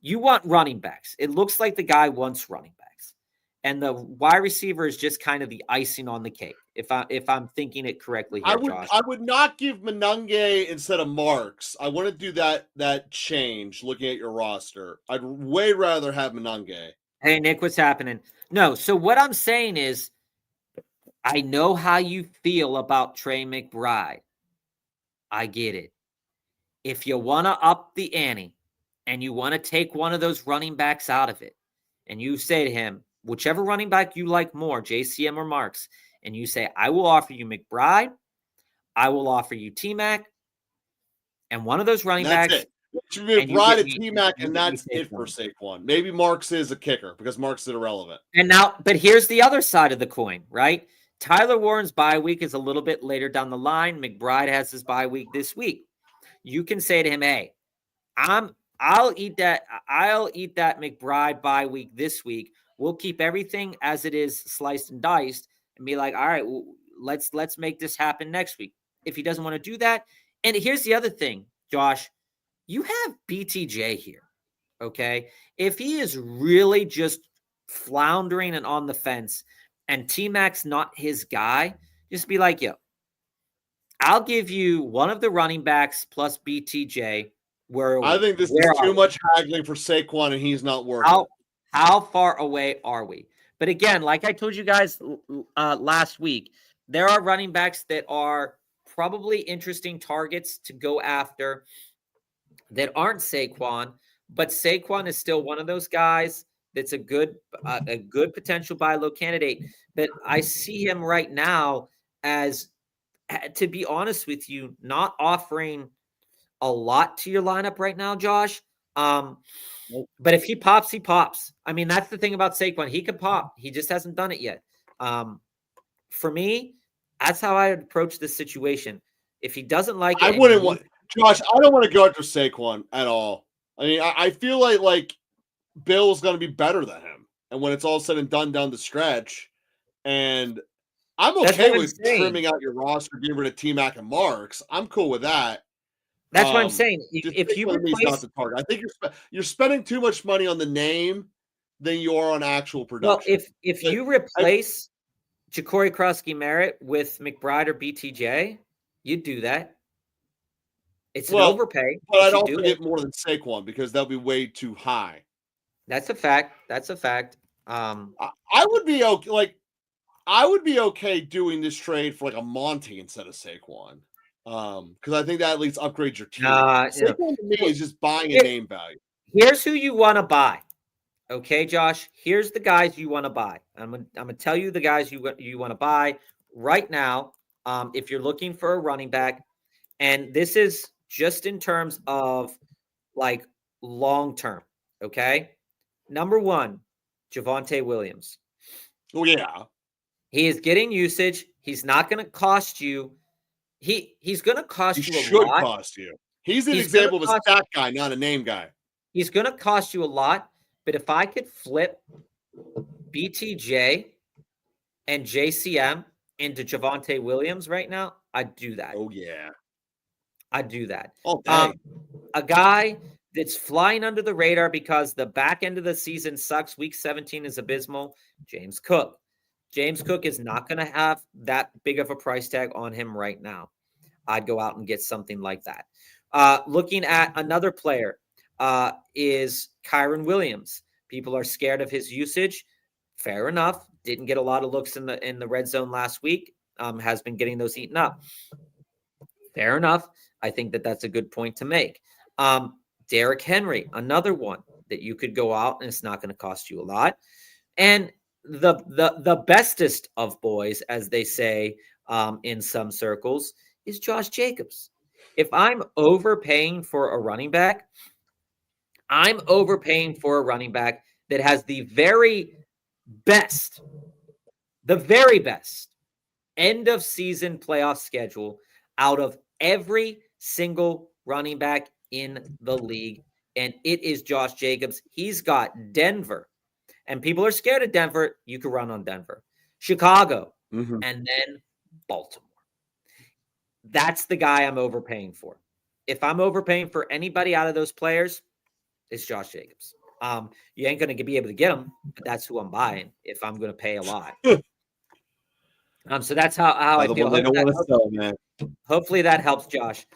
you want running backs. It looks like the guy wants running backs. And the wide receiver is just kind of the icing on the cake, if I'm thinking it correctly here, Josh. I would not give Monangai instead of Marks. I want to do that change looking at your roster. I'd way rather have Monangai. Hey, Nick, what's happening? No, so what I'm saying is I know how you feel about Trey McBride. I get it. If you want to up the ante and you want to take one of those running backs out of it, and you say to him, whichever running back you like more, JCM or Marks, and you say, I will offer you McBride, I will offer you T-Mac, and one of those running That's backs. it. It should be McBride and T-Mac, and that's it for Saquon. Maybe Marks is a kicker because Marks is irrelevant. And now, but here's the other side of the coin, right? Tyler Warren's bye week is a little bit later down the line. McBride has his bye week this week. You can say to him, hey, I'll eat that McBride bye week this week. We'll keep everything as it is, sliced and diced, and be like, all right, well, let's make this happen next week. If he doesn't want to do that, and here's the other thing, Josh, you have BTJ here, okay? If he is really just floundering and on the fence, and T-Mac's not his guy, just be like, yo, I'll give you one of the running backs plus BTJ. I think this is too much haggling for Saquon, and he's not worth it. How far away are we? But again, like I told you guys last week, there are running backs that are probably interesting targets to go after that aren't Saquon, but Saquon is still one of those guys that's a good potential buy low candidate. But I see him right now as, to be honest with you, not offering a lot to your lineup right now, Josh. But if he pops, he pops. I mean, that's the thing about Saquon. He could pop. He just hasn't done it yet. For me, that's how I would approach this situation. If he doesn't like it, I wouldn't want Josh. I don't want to go after Saquon at all. I mean, I feel like Bill's going to be better than him, and when it's all said and done down the stretch, and I'm okay with trimming out your roster, getting rid of T-Mac and Marks. I'm cool with that. That's what I'm saying. If you replace, not the target. I think you're spending too much money on the name than you are on actual production. Well, if you replace Ja'Cory Krosky-Merritt with McBride or BTJ, you'd do that. It's an overpay. But I'd also get more than Saquon because that'll be way too high. That's a fact. I would be okay. I would be okay doing this trade for like a Monty instead of Saquon. Because I think that at least upgrades your team. Saquon to me is just buying a name value. Here's who you want to buy. Okay, Josh. Here's the guys you want to buy. I'm gonna tell you the guys you want to buy right now. If you're looking for a running back, and this is just in terms of like long term. Okay, number one, Javonte Williams. Oh yeah, he is getting usage. He's not going to cost you. He's going to cost you a lot. He should cost you. He's an example of a stat guy, not a name guy. He's going to cost you a lot. But if I could flip BTJ and JCM into Javonte Williams right now, I'd do that. Oh, yeah. I'd do that. Okay. A guy that's flying under the radar because the back end of the season sucks. Week 17 is abysmal. James Cook. James Cook is not going to have that big of a price tag on him right now. I'd go out and get something like that. Looking at another player is Kyron Williams. People are scared of his usage. Fair enough. Didn't get a lot of looks in the red zone last week. Has been getting those eaten up. Fair enough. I think that's a good point to make. Derrick Henry, another one that you could go out and it's not going to cost you a lot. And the bestest of boys, as they say in some circles, is Josh Jacobs. If I'm overpaying for a running back, I'm overpaying for a running back that has the very best end of season playoff schedule out of every single running back in the league. And it is Josh Jacobs. He's got Denver. And people are scared of Denver. You can run on Denver, Chicago, and then Baltimore. That's the guy I'm overpaying for. If I'm overpaying for anybody out of those players, it's Josh Jacobs. You ain't going to be able to get him, but that's who I'm buying if I'm going to pay a lot. So that's how I feel. Hopefully that helps, Josh.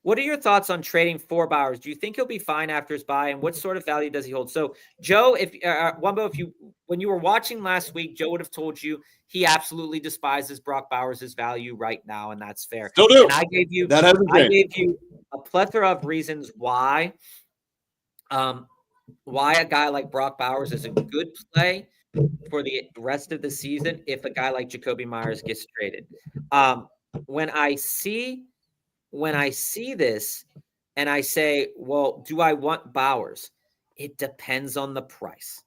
what are your thoughts on trading for Bowers? Do you think he'll be fine after his bye, and what sort of value does he hold? So, Joe, if Wumbo, when you were watching last week, Joe would have told you he absolutely despises Brock Bowers' value right now, and that's fair. Still do. And I gave you a plethora of reasons why a guy like Brock Bowers is a good play for the rest of the season if a guy like Jacoby Myers gets traded. When I see this and I say, well, do I want Bowers? It depends on the price.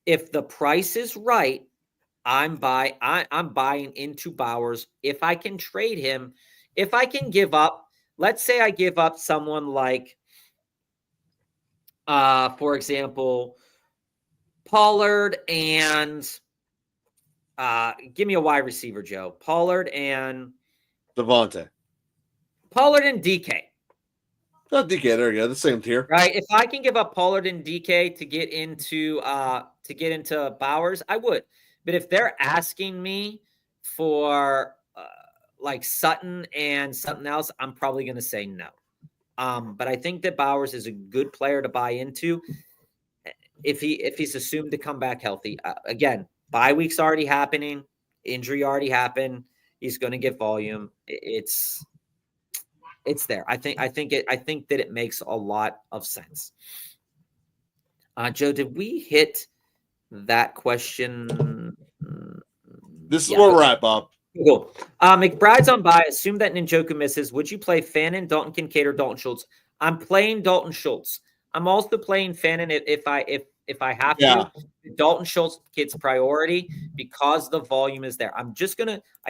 If the price is right, I'm buying into Bowers. If I can trade him, if I can give up, let's say I give up someone like, for example, Pollard and give me a wide receiver, Joe. Pollard and DK. Oh, DK, there you go. The same tier. Right. If I can give up Pollard and DK to get into Bowers, I would. But if they're asking me for like Sutton and something else, I'm probably going to say no. But I think that Bowers is a good player to buy into if he's assumed to come back healthy. Again, bye week's already happening, injury already happened. He's going to get volume. It's there. I think that it makes a lot of sense. Joe, did we hit that question? This is where we're at, Bob. Cool. McBride's on bye. Assume that Njoku misses. Would you play Fannin, Dalton Kincaid, or Dalton Schultz? I'm playing Dalton Schultz. I'm also playing Fannin if I have to. Dalton Schultz gets priority because the volume is there. I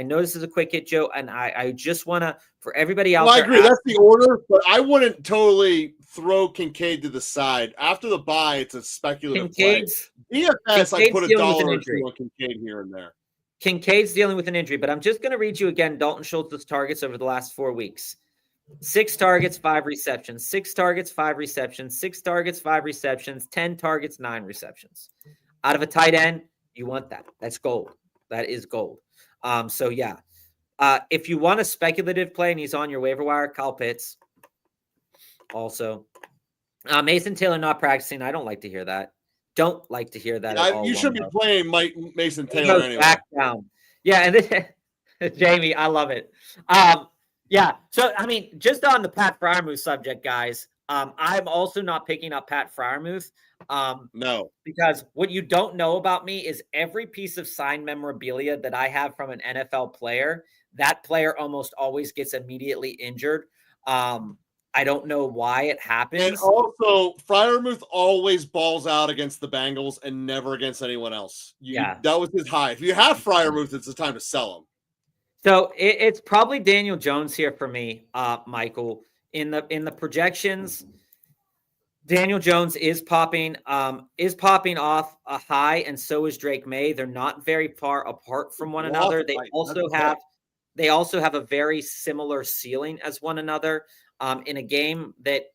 know this is a quick hit, Joe, and I just want to, for everybody else. I agree. That's the order, but I wouldn't totally throw Kincaid to the side. After the bye, it's a speculative play. DFS, I put $1 or $2 on Kincaid here and there. Kincaid's dealing with an injury, but I'm just going to read you again Dalton Schultz's targets over the last 4 weeks. 6 targets, 5 receptions. 6 targets, 5 receptions. 6 targets, 5 receptions. 10 targets, 9 receptions. Out of a tight end, you want that. That's gold. That is gold. So, yeah. If you want a speculative play and he's on your waiver wire, Kyle Pitts. Also. Mason Taylor not practicing. I don't like to hear that. Don't like to hear that at all. You should be playing Mason Taylor anyway. Back down. Yeah, and then, Jamie, I love it. Yeah, so, I mean, just on the Pat Freiermuth subject, guys, I'm also not picking up Pat Freiermuth. No. Because what you don't know about me is every piece of signed memorabilia that I have from an NFL player, that player almost always gets immediately injured. I don't know why it happens. And also, Freiermuth always balls out against the Bengals and never against anyone else. That was his high. If you have Freiermuth, it's the time to sell him. So it's probably Daniel Jones here for me, Michael. In the projections, Daniel Jones is popping off a high, and so is Drake May. They're not very far apart from one another. They also have a very similar ceiling as one another. In a game that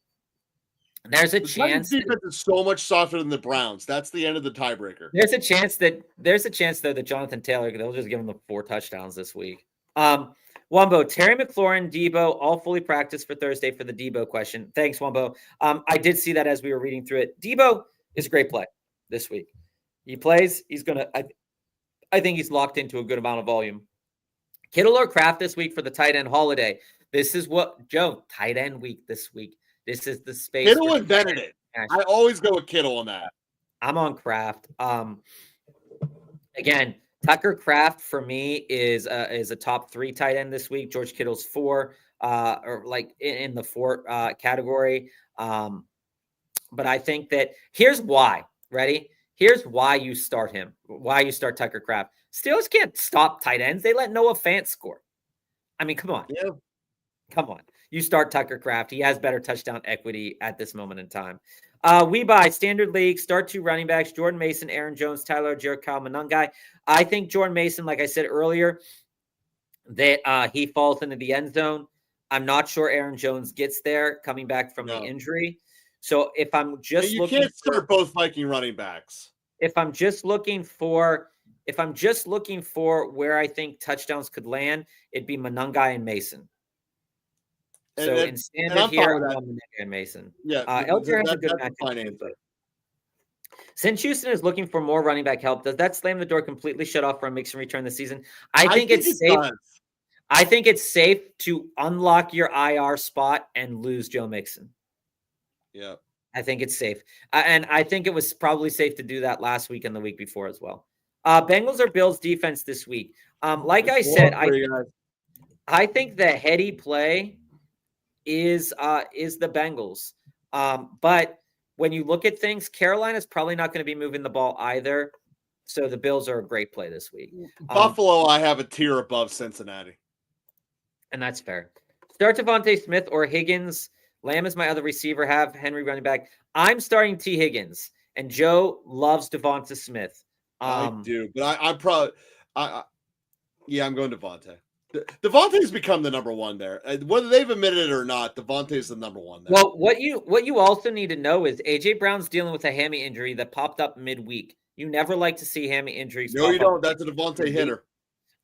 there's a chance defense is so much softer than the Browns. That's the end of the tiebreaker. There's a chance though that Jonathan Taylor, they'll just give him the 4 touchdowns this week. Wumbo, Terry McLaurin, Debo, all fully practiced for Thursday for the Debo question. Thanks, Wumbo. I did see that as we were reading through it. Debo is a great play this week. He plays. He's gonna. I think he's locked into a good amount of volume. Kittle or Kraft this week for the tight end holiday. This is what, Joe, tight end week this week. This is the space. Kittle invented it. I always go with Kittle on that. I'm on Kraft. Again, Tucker Kraft for me is a top 3 tight end this week. George Kittle's 4, or like in the 4 category. But I think that here's why. Ready? Here's why you start him. Why you start Tucker Kraft. Steelers can't stop tight ends. They let Noah Fant score. I mean, come on. Yeah. Come on. You start Tucker Kraft. He has better touchdown equity at this moment in time. We buy standard league, start 2 running backs, Jordan Mason, Aaron Jones, Tyler Jarrett, Kyle Monangai. I think Jordan Mason, like I said earlier, that he falls into the end zone. I'm not sure Aaron Jones gets there coming back from the injury. So if I'm just you can't start both Viking running backs. If I'm just looking for where I think touchdowns could land, it'd be Monangai and Mason. So in standard I'm here, fine with I'm that. on Menega and Mason. Yeah, Elger has a good that's a matchup fine too, answer. but since Houston is looking for more running back help, does that slam the door completely shut off for a Mixon return this season? I think it's safe. Does. I think it's safe to unlock your IR spot and lose Joe Mixon. Yeah. I think it's safe. And I think it was probably safe to do that last week and the week before as well. Bengals or Bills defense this week. Like I said, I think the heady play is the Bengals. But when you look at things, Carolina's probably not going to be moving the ball either. So the Bills are a great play this week. Buffalo, I have a tier above Cincinnati. And that's fair. Start Devontae Smith or Higgins. Lamb is my other receiver. Have Henry running back. I'm starting T. Higgins. And Joe loves Devonta Smith. I do. But I'm probably I'm going Devontae. Devontae's become the number one there. Whether they've admitted it or not, Devontae's the number one there. Well, what you also need to know is AJ Brown's dealing with a hammy injury that popped up midweek. You never like to see hammy injuries. No, you don't. That's a Devontae hitter.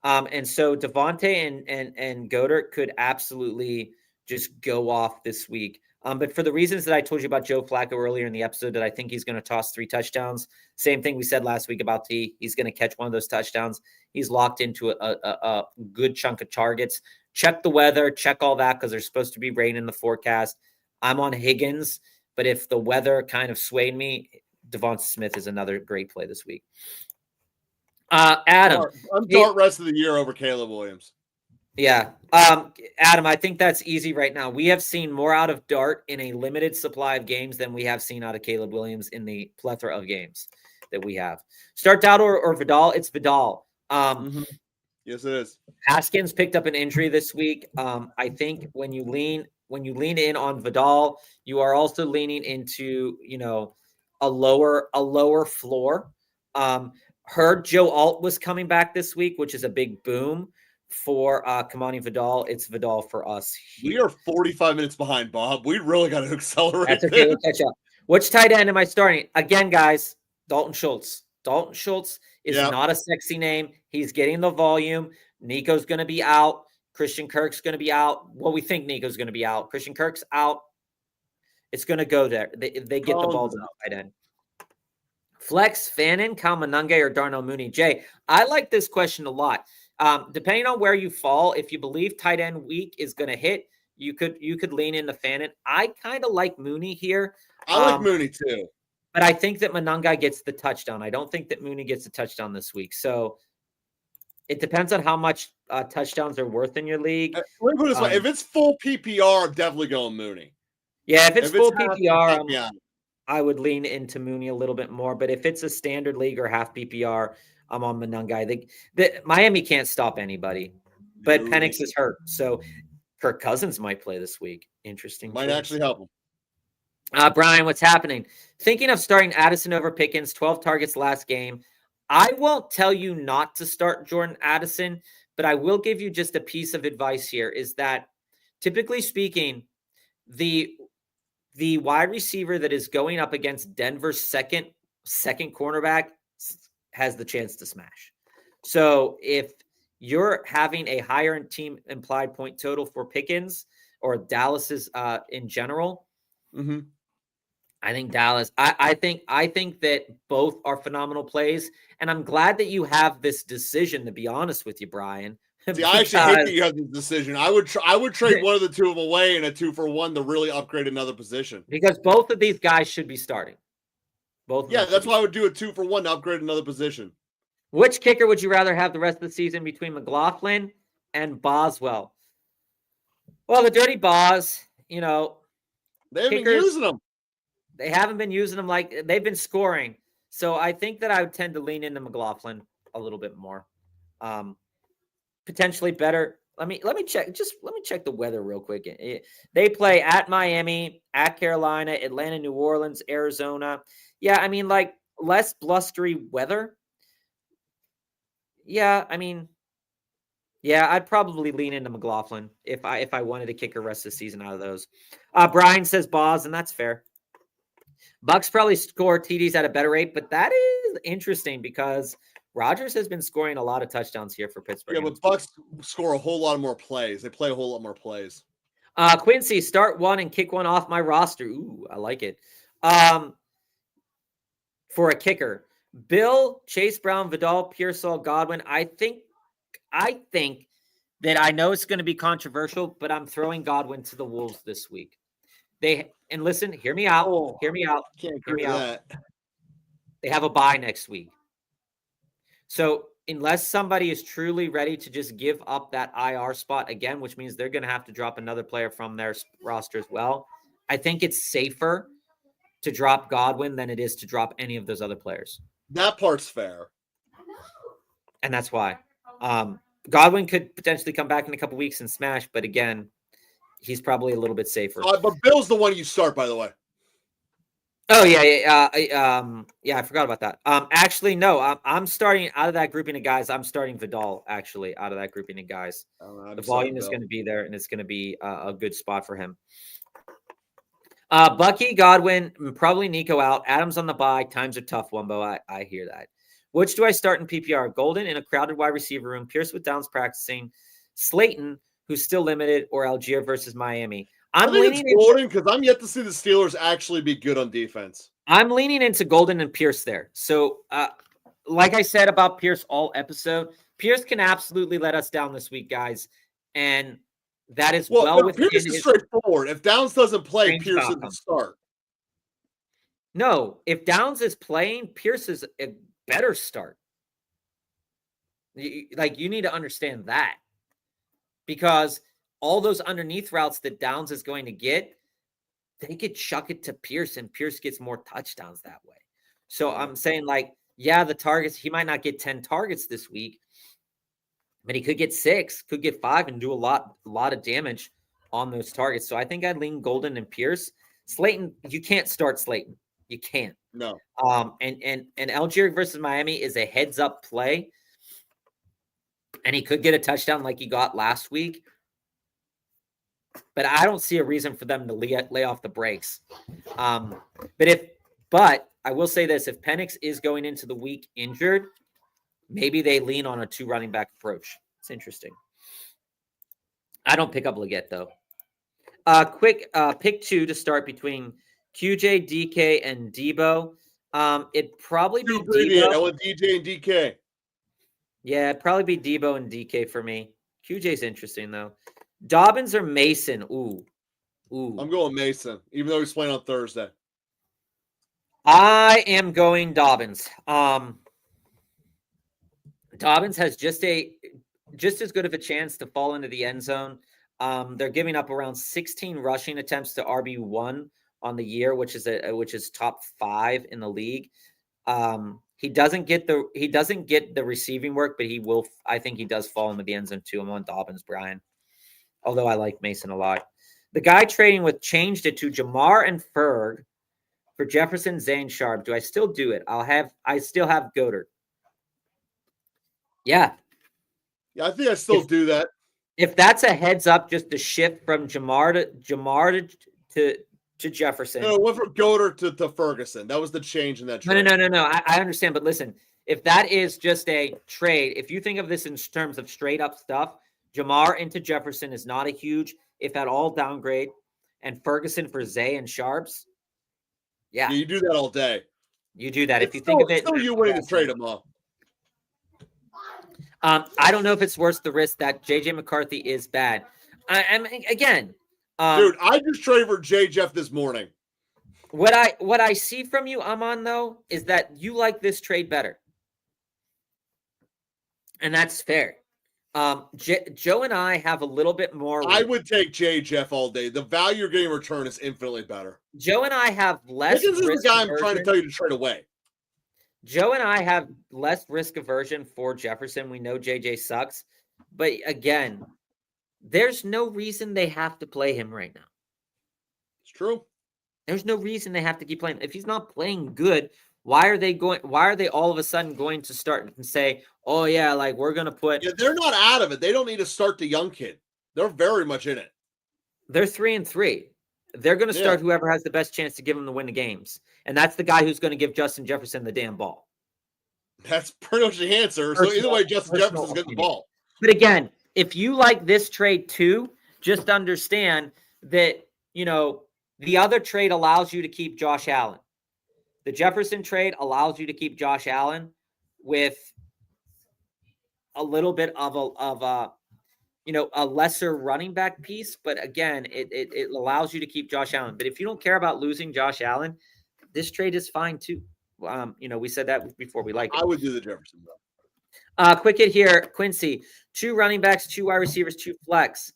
And so Devontae and Goddard could absolutely just go off this week. But for the reasons that I told you about Joe Flacco earlier in the episode, that I think he's going to toss 3 touchdowns. Same thing we said last week about T. He's going to catch one of those touchdowns. He's locked into a good chunk of targets. Check the weather, check all that, because there's supposed to be rain in the forecast. I'm on Higgins, but if the weather kind of swayed me, Devonta Smith is another great play this week. Adam. I'm Dart rest of the year over Caleb Williams. Yeah. Adam, I think that's easy right now. We have seen more out of Dart in a limited supply of games than we have seen out of Caleb Williams in the plethora of games that we have. Start Dowd or Vidal? It's Vidal. Yes, it is. Haskins picked up an injury this week. I think when you lean in on Vidal, you are also leaning into, a lower floor. Heard Joe Alt was coming back this week, which is a big boom for Kamani Vidal. It's Vidal for us here. We are 45 minutes behind, Bob. We really got to accelerate. That's okay. We'll catch up. Which tight end am I starting? Again, guys, Dalton Schultz. Dalton Schultz is not a sexy name. He's getting the volume. Nico's going to be out. Christian Kirk's going to be out. Well, we think Nico's going to be out. Christian Kirk's out. It's going to go there. They get the ball to the tight end. Flex, Fannin, Kalmanunge, or Darnell Mooney? Jay, I like this question a lot. Depending on where you fall, if you believe tight end week is going to hit, you could lean into Fannin. I kind of like Mooney here. I like Mooney too. But I think that Monangai gets the touchdown. I don't think that Mooney gets a touchdown this week. So it depends on how much touchdowns are worth in your league. Let me put it this way. If it's full PPR, I'm definitely going Mooney. Yeah, if it's full PPR, I would lean into Mooney a little bit more. But if it's a standard league or half PPR, I'm on Monangai. The Miami can't stop anybody. But Penix is hurt. So Kirk Cousins might play this week. Interesting. Might actually help him. Brian, what's happening? Thinking of starting Addison over Pickens, 12 targets last game. I won't tell you not to start Jordan Addison, but I will give you just a piece of advice here, is that typically speaking, the wide receiver that is going up against Denver's second cornerback has the chance to smash. So if you're having a higher team implied point total for Pickens or Dallas's in general, I think Dallas. I think that both are phenomenal plays, and I'm glad that you have this decision. To be honest with you, Brian. See, I actually hate that you have this decision. I would trade one of the two of them away in a 2-for-1 to really upgrade another position. Because both of these guys should be starting. Both. Yeah, that's why I would do a 2-for-1 to upgrade another position. Which kicker would you rather have the rest of the season between McLaughlin and Boswell? Well, the dirty Boz, they haven't been using them. They haven't been using them like they've been scoring. So I think that I would tend to lean into McLaughlin a little bit more. Potentially better. Let me check. Let me check the weather real quick. They play at Miami, at Carolina, Atlanta, New Orleans, Arizona. Yeah, I mean, like less blustery weather. Yeah, I mean, yeah, I'd probably lean into McLaughlin if I wanted to kick the rest of the season out of those. Brian says Boz, and that's fair. Bucks probably score TDs at a better rate, but that is interesting because Rodgers has been scoring a lot of touchdowns here for Pittsburgh. Yeah, but Bucks score a whole lot more plays. They play a whole lot more plays. Quincy, start one and kick one off my roster. Ooh, I like it. For a kicker, Bill, Chase Brown, Vidal, Pearsall, Godwin. I think that I know it's going to be controversial, but I'm throwing Godwin to the Wolves this week. And listen, hear me out. Oh, hear me out. Can't Hear me agree with out. that. They have a bye next week. So unless somebody is truly ready to just give up that IR spot again, which means they're going to have to drop another player from their roster as well, I think it's safer to drop Godwin than it is to drop any of those other players. That part's fair. And that's why. Godwin could potentially come back in a couple weeks and smash, but again, he's probably a little bit safer. But Bill's the one you start, by the way. Oh yeah. I forgot about that. Actually, no, I'm starting out of that grouping of guys. I'm starting Vidal actually out of that grouping of guys. The volume is going to be there, and it's going to be a good spot for him. Bucky, Godwin, probably Nico out. Adams on the bye. Times are tough, Wumbo. I hear that. Which do I start in PPR? Golden in a crowded wide receiver room. Pierce with Downs practicing. Slayton, who's still limited, or Algier versus Miami. I think it's Golden because I'm yet to see the Steelers actually be good on defense. I'm leaning into Golden and Pierce there. So, like I said about Pierce all episode, Pierce can absolutely let us down this week, guys. And that is well within Pierce is straightforward. If Downs doesn't play, Pierce is the start. No, if Downs is playing, Pierce is a better start. You need to understand that. Because all those underneath routes that Downs is going to get, they could chuck it to Pierce, and Pierce gets more touchdowns that way. So I'm saying, the targets, he might not get 10 targets this week, but he could get 6, could get 5, and do a lot of damage on those targets. So I think I'd lean Golden and Pierce. Slayton, you can't start Slayton. You can't. No. And Algier versus Miami is a heads-up play, and he could get a touchdown like he got last week. But I don't see a reason for them to lay off the brakes. But I will say this: if Penix is going into the week injured, maybe they lean on a 2 running back approach. It's interesting. I don't pick up Leggett though. Quick pick 2 to start between QJ, DK, and Debo. It'd probably be Debo. I want DJ and DK. Yeah, it'd probably be Debo and DK for me. QJ's interesting though. Dobbins or Mason? Ooh. I'm going Mason, even though he's playing on Thursday. I am going Dobbins. Dobbins has just as good of a chance to fall into the end zone. They're giving up around 16 rushing attempts to RB1 on the year, which is top 5 in the league. He doesn't get the receiving work, but he will. I think he does fall into the end zone too. I'm on Dobbins, Brian. Although I like Mason a lot. The guy trading with changed it to Jamar and Ferg for Jefferson, Zane, Sharp. Do I still do it? I still have Goddard. Yeah. Yeah, I think I still do that. If that's a heads up, just to shift from Jamar to Jefferson. No, it went from Goddard to Ferguson. That was the change in that trade. No. I understand, but listen, if that is just a trade, if you think of this in terms of straight up stuff, Jamar into Jefferson is not a huge, if at all, downgrade. And Ferguson for Zay and Sharps. Yeah. You do that all day. You do that. If you think of it. Still you winning to trade them up. I don't know if it's worth the risk that JJ McCarthy is bad. I mean, again. Dude, I just traded for J. Jeff this morning. What I see from you, Amon, though, is that you like this trade better. And that's fair. Joe and I have a little bit more. I would take J. Jeff all day. The value you're getting in return is infinitely better. Joe and I have less. This is the guy I'm trying to tell you to trade away. Joe and I have less risk aversion for Jefferson. We know JJ sucks. But again, there's no reason they have to play him right now. It's true. There's no reason they have to keep playing. If he's not playing good, why are they all of a sudden going to start and say, oh yeah, we're going to put. Yeah, they're not out of it. They don't need to start the young kid. They're very much in it. They're 3-3. They're going to start whoever has the best chance to give them to win the games. And that's the guy who's going to give Justin Jefferson the damn ball. That's pretty much the answer. So either way, Justin Jefferson's getting the ball. But again, if you like this trade too, just understand that, the other trade allows you to keep Josh Allen. The Jefferson trade allows you to keep Josh Allen with a little bit of a lesser running back piece. But again, it allows you to keep Josh Allen. But if you don't care about losing Josh Allen, this trade is fine too. We said that before. We like it. I would do the Jefferson though. Quick hit here, Quincy. 2 running backs, 2 wide receivers, 2 flex.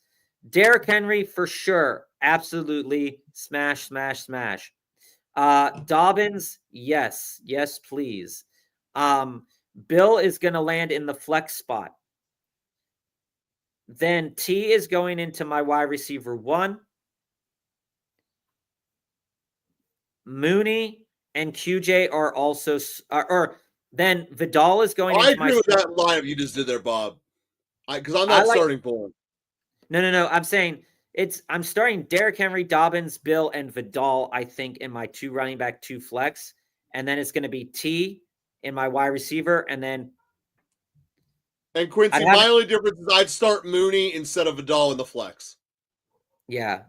Derrick Henry for sure. Absolutely. Smash, smash, smash. Dobbins, yes. Yes, please. Bill is going to land in the flex spot. Then T is going into my wide receiver 1. Mooney and QJ are also, or then Vidal is going into I agree with that lineup you just did there, Bob. Because I'm not starting Poland. No. I'm saying I'm starting Derrick Henry, Dobbins, Bill, and Vidal, I think, in my 2 running back, 2 flex. And then it's going to be T in my wide receiver. And Quincy, my only difference is I'd start Mooney instead of Vidal in the flex. Yeah.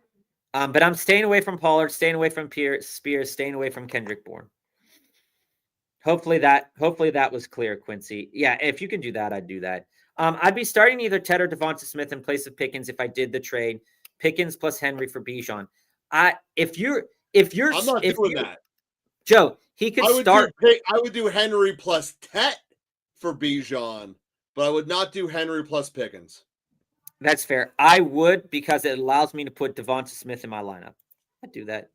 But I'm staying away from Pollard, staying away from Spears, staying away from Kendrick Bourne. Hopefully that was clear, Quincy. Yeah, if you can do that, I'd do that. I'd be starting either Ted or Devonta Smith in place of Pickens if I did the trade. Pickens plus Henry for Bijan. I'm not doing that. Joe, he could start. I would do Henry plus Tet for Bijan, but I would not do Henry plus Pickens. That's fair. I would, because it allows me to put Devonta Smith in my lineup. I'd do that.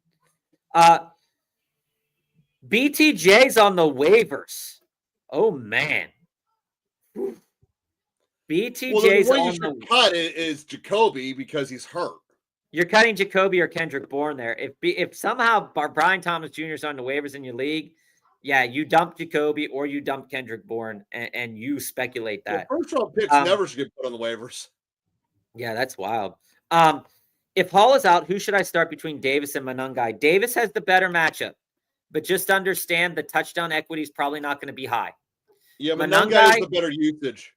BTJ's on the waivers. Oh, man. BTJ's on the cut is Jacoby because he's hurt. You're cutting Jacoby or Kendrick Bourne there. If somehow Brian Thomas Jr. is on the waivers in your league, yeah, you dump Jacoby or you dump Kendrick Bourne and you speculate that. First round picks never should get put on the waivers. Yeah, that's wild. If Hall is out, who should I start between Davis and Monangai? Davis has the better matchup, but just understand the touchdown equity is probably not going to be high. Yeah, Monangai is the better usage.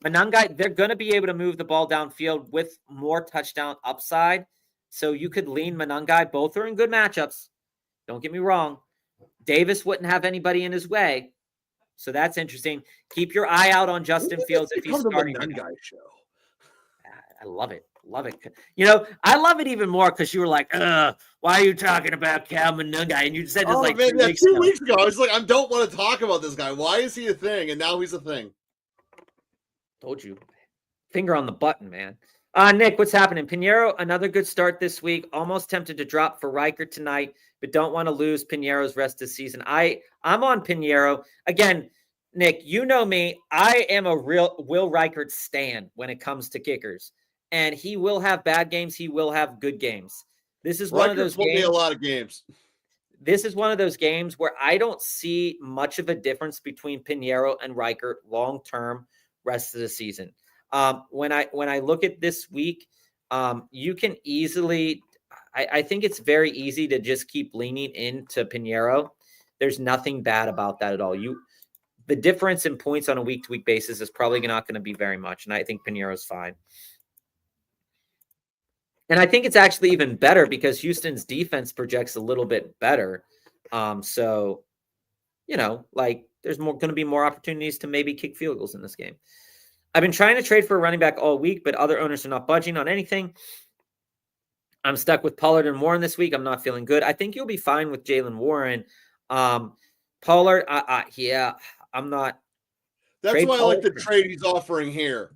Monangai, they're going to be able to move the ball downfield with more touchdown upside. So you could lean Monangai. Both are in good matchups. Don't get me wrong. Davis wouldn't have anybody in his way. So that's interesting. Keep your eye out on Justin Fields if he's starting. Monangai show. I love it. Love it. I love it even more because you were like, why are you talking about Cal Monangai? And you said this 2 weeks ago. I was like, I don't want to talk about this guy. Why is he a thing? And now he's a thing. Told you. Finger on the button, man. Nick, what's happening? Pinheiro, another good start this week. Almost tempted to drop for Riker tonight, but don't want to lose Pinheiro's rest of the season. I'm on Pinheiro. Again, Nick, you know me. I am a real Will Reichert stan when it comes to kickers. And he will have bad games. He will have good games. This is one of those games. A lot of games. This is one of those games where I don't see much of a difference between Pinheiro and Reichert long-term rest of the season. When I look at this week, you can easily, I think it's very easy to just keep leaning into Pinheiro. There's nothing bad about that at all. The difference in points on a week-to-week basis is probably not going to be very much, and I think Pinheiro's fine. And I think it's actually even better because Houston's defense projects a little bit better. So, there's going to be more opportunities to maybe kick field goals in this game. I've been trying to trade for a running back all week, but other owners are not budging on anything. I'm stuck with Pollard and Warren this week. I'm not feeling good. I think you'll be fine with Jaylen Warren. Pollard, yeah, I'm not. That's why I like the trade he's offering here.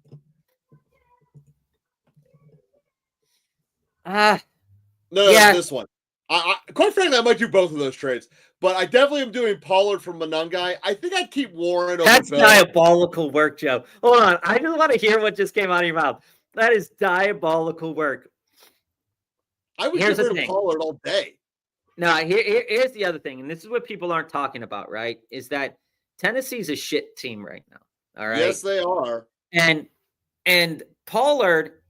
This one. I quite frankly, I might do both of those trades, but I definitely am doing Pollard from Monangai. I think I'd keep Warren over That's Bell. Diabolical work, Joe. Hold on. I just want to hear what just came out of your mouth. That is diabolical work. I would get rid of Pollard all day. No, here's the other thing, and this is what people aren't talking about, right? Is that Tennessee's a shit team right now. All right. Yes, they are. And Pollard,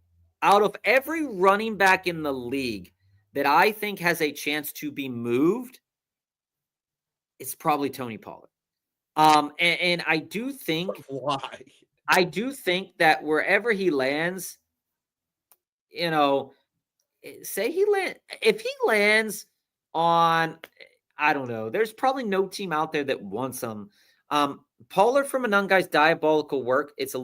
out of every running back in the league that I think has a chance to be moved, it's probably Tony Pollard. And I do think why? I do think that wherever he lands, say if he lands on, I don't know, there's probably no team out there that wants him. Pollard from Anungai's diabolical work. It's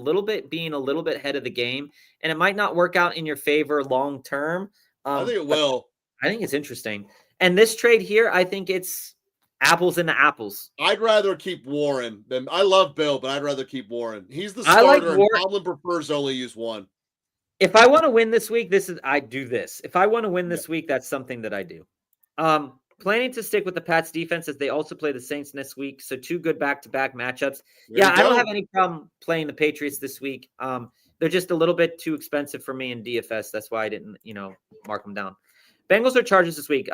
being a little bit ahead of the game, and it might not work out in your favor long term. I think it will. I think it's interesting. And this trade here, I think it's apples into apples. I'd rather keep Warren than I love Bill, but I'd rather keep Warren. He's the starter, and Tomlin prefers to only use one. If I want to win this week, I do this. If I want to win this week, that's something that I do. Planning to stick with the Pats defense as they also play the Saints next week. So 2 good back-to-back matchups. I don't have any problem playing the Patriots this week. They're just a little bit too expensive for me in DFS. That's why I didn't, mark them down. Bengals or Chargers this week.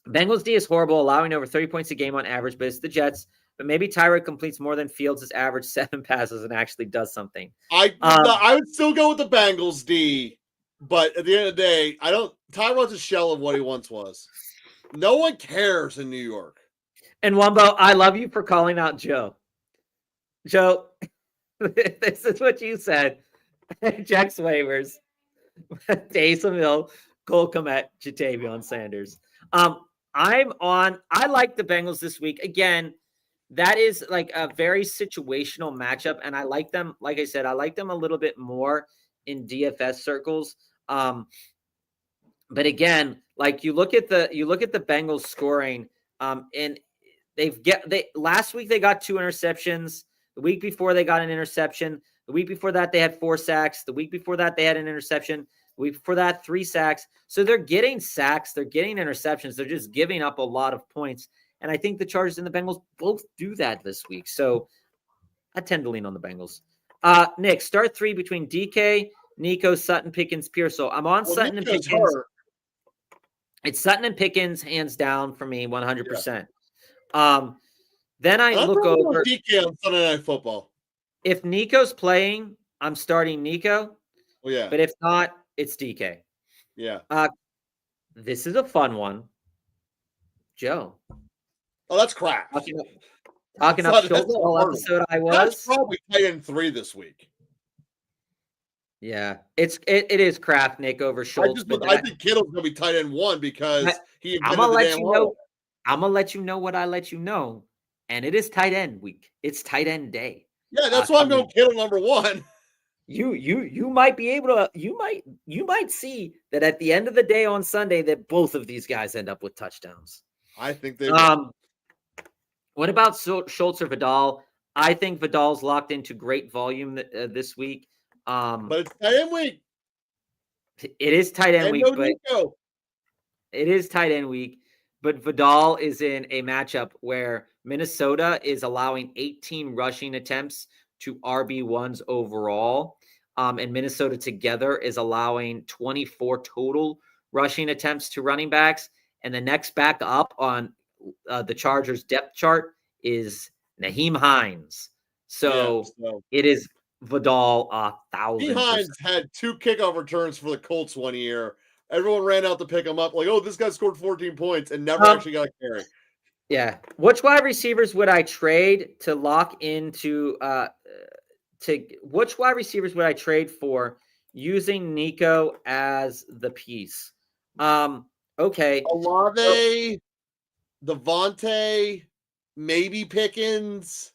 Bengals D is horrible, allowing over 30 points a game on average, but it's the Jets. But maybe Tyrod completes more than Fields' average 7 passes and actually does something. I would still go with the Bengals D, but at the end of the day, Tyrod's a shell of what he once was. No one cares in New York. And Wumbo, I love you for calling out Joe. Joe, this is what you said. Jack's waivers. Taysom Hill, Cole Kmet, Jatavion Sanders. I like the Bengals this week. Again, that is like a very situational matchup, and I like them. Like I said, I like them a little bit more in DFS circles. But again, like you look at the Bengals scoring, and last week they got 2 interceptions. The week before they got an interception. The week before that they had 4 sacks. The week before that they had an interception. The week before that 3 sacks. So they're getting sacks. They're getting interceptions. They're just giving up a lot of points. And I think the Chargers and the Bengals both do that this week. So I tend to lean on the Bengals. Nick, start 3 between DK, Nico, Sutton, Pickens, Pearsall. I'm on Sutton and Pickens. Hurt. It's Sutton and Pickens, hands down for me, 100%. Then I look over DK on Sunday Night Football. If Nico's playing, I'm starting Nico. Oh, yeah. But if not, it's DK. Yeah. This is a fun one. Joe. Oh, that's crap. Talking up Schultz all episode I was. That's probably tight end 3 this week. Yeah, it is Kraft, Nick, over Schultz. I think Kittle's gonna be tight end 1 because I'm gonna let you know. I'm gonna let you know what I let you know, and it is tight end week. It's tight end day. Yeah, that's why I'm going Kittle number 1. You might be able to. You might see that at the end of the day on Sunday that both of these guys end up with touchdowns. I think they will. What about Schultz or Vidal? I think Vidal's locked into great volume this week. But it's tight end week. It is tight end week. Nico. It is tight end week. But Vidal is in a matchup where Minnesota is allowing 18 rushing attempts to RB1s overall. And Minnesota together is allowing 24 total rushing attempts to running backs. And the next back up on the Chargers depth chart is Nyheim Hines. So it is Vidal 1,000%. Nyheim Hines had 2 kickoff returns for the Colts one year. Everyone ran out to pick him up like, oh, this guy scored 14 points and never actually got a carry. Yeah. Which wide receivers would I trade to lock into which wide receivers would I trade for using Nico as the piece? Okay. Olave, Devontae, maybe Pickens.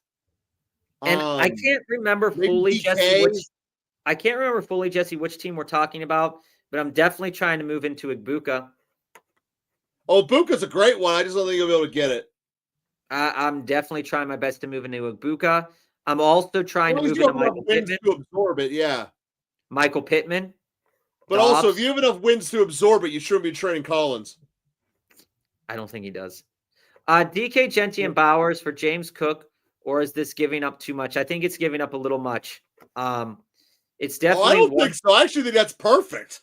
And I can't remember fully, Jesse, which team we're talking about, but I'm definitely trying to move into Igbukah. Oh, Igbukah's a great one. I just don't think you'll be able to get it. I'm definitely trying my best to move into Igbukah. I'm also trying to move into Michael Pittman. To absorb it, yeah. Michael Pittman. But also, if you have enough wins to absorb it, you shouldn't be trading Collins. I don't think he does. DK, Genty, and Bowers for James Cook, or is this giving up too much? I think it's giving up a little much. It's definitely. I don't think so. I actually think that's perfect.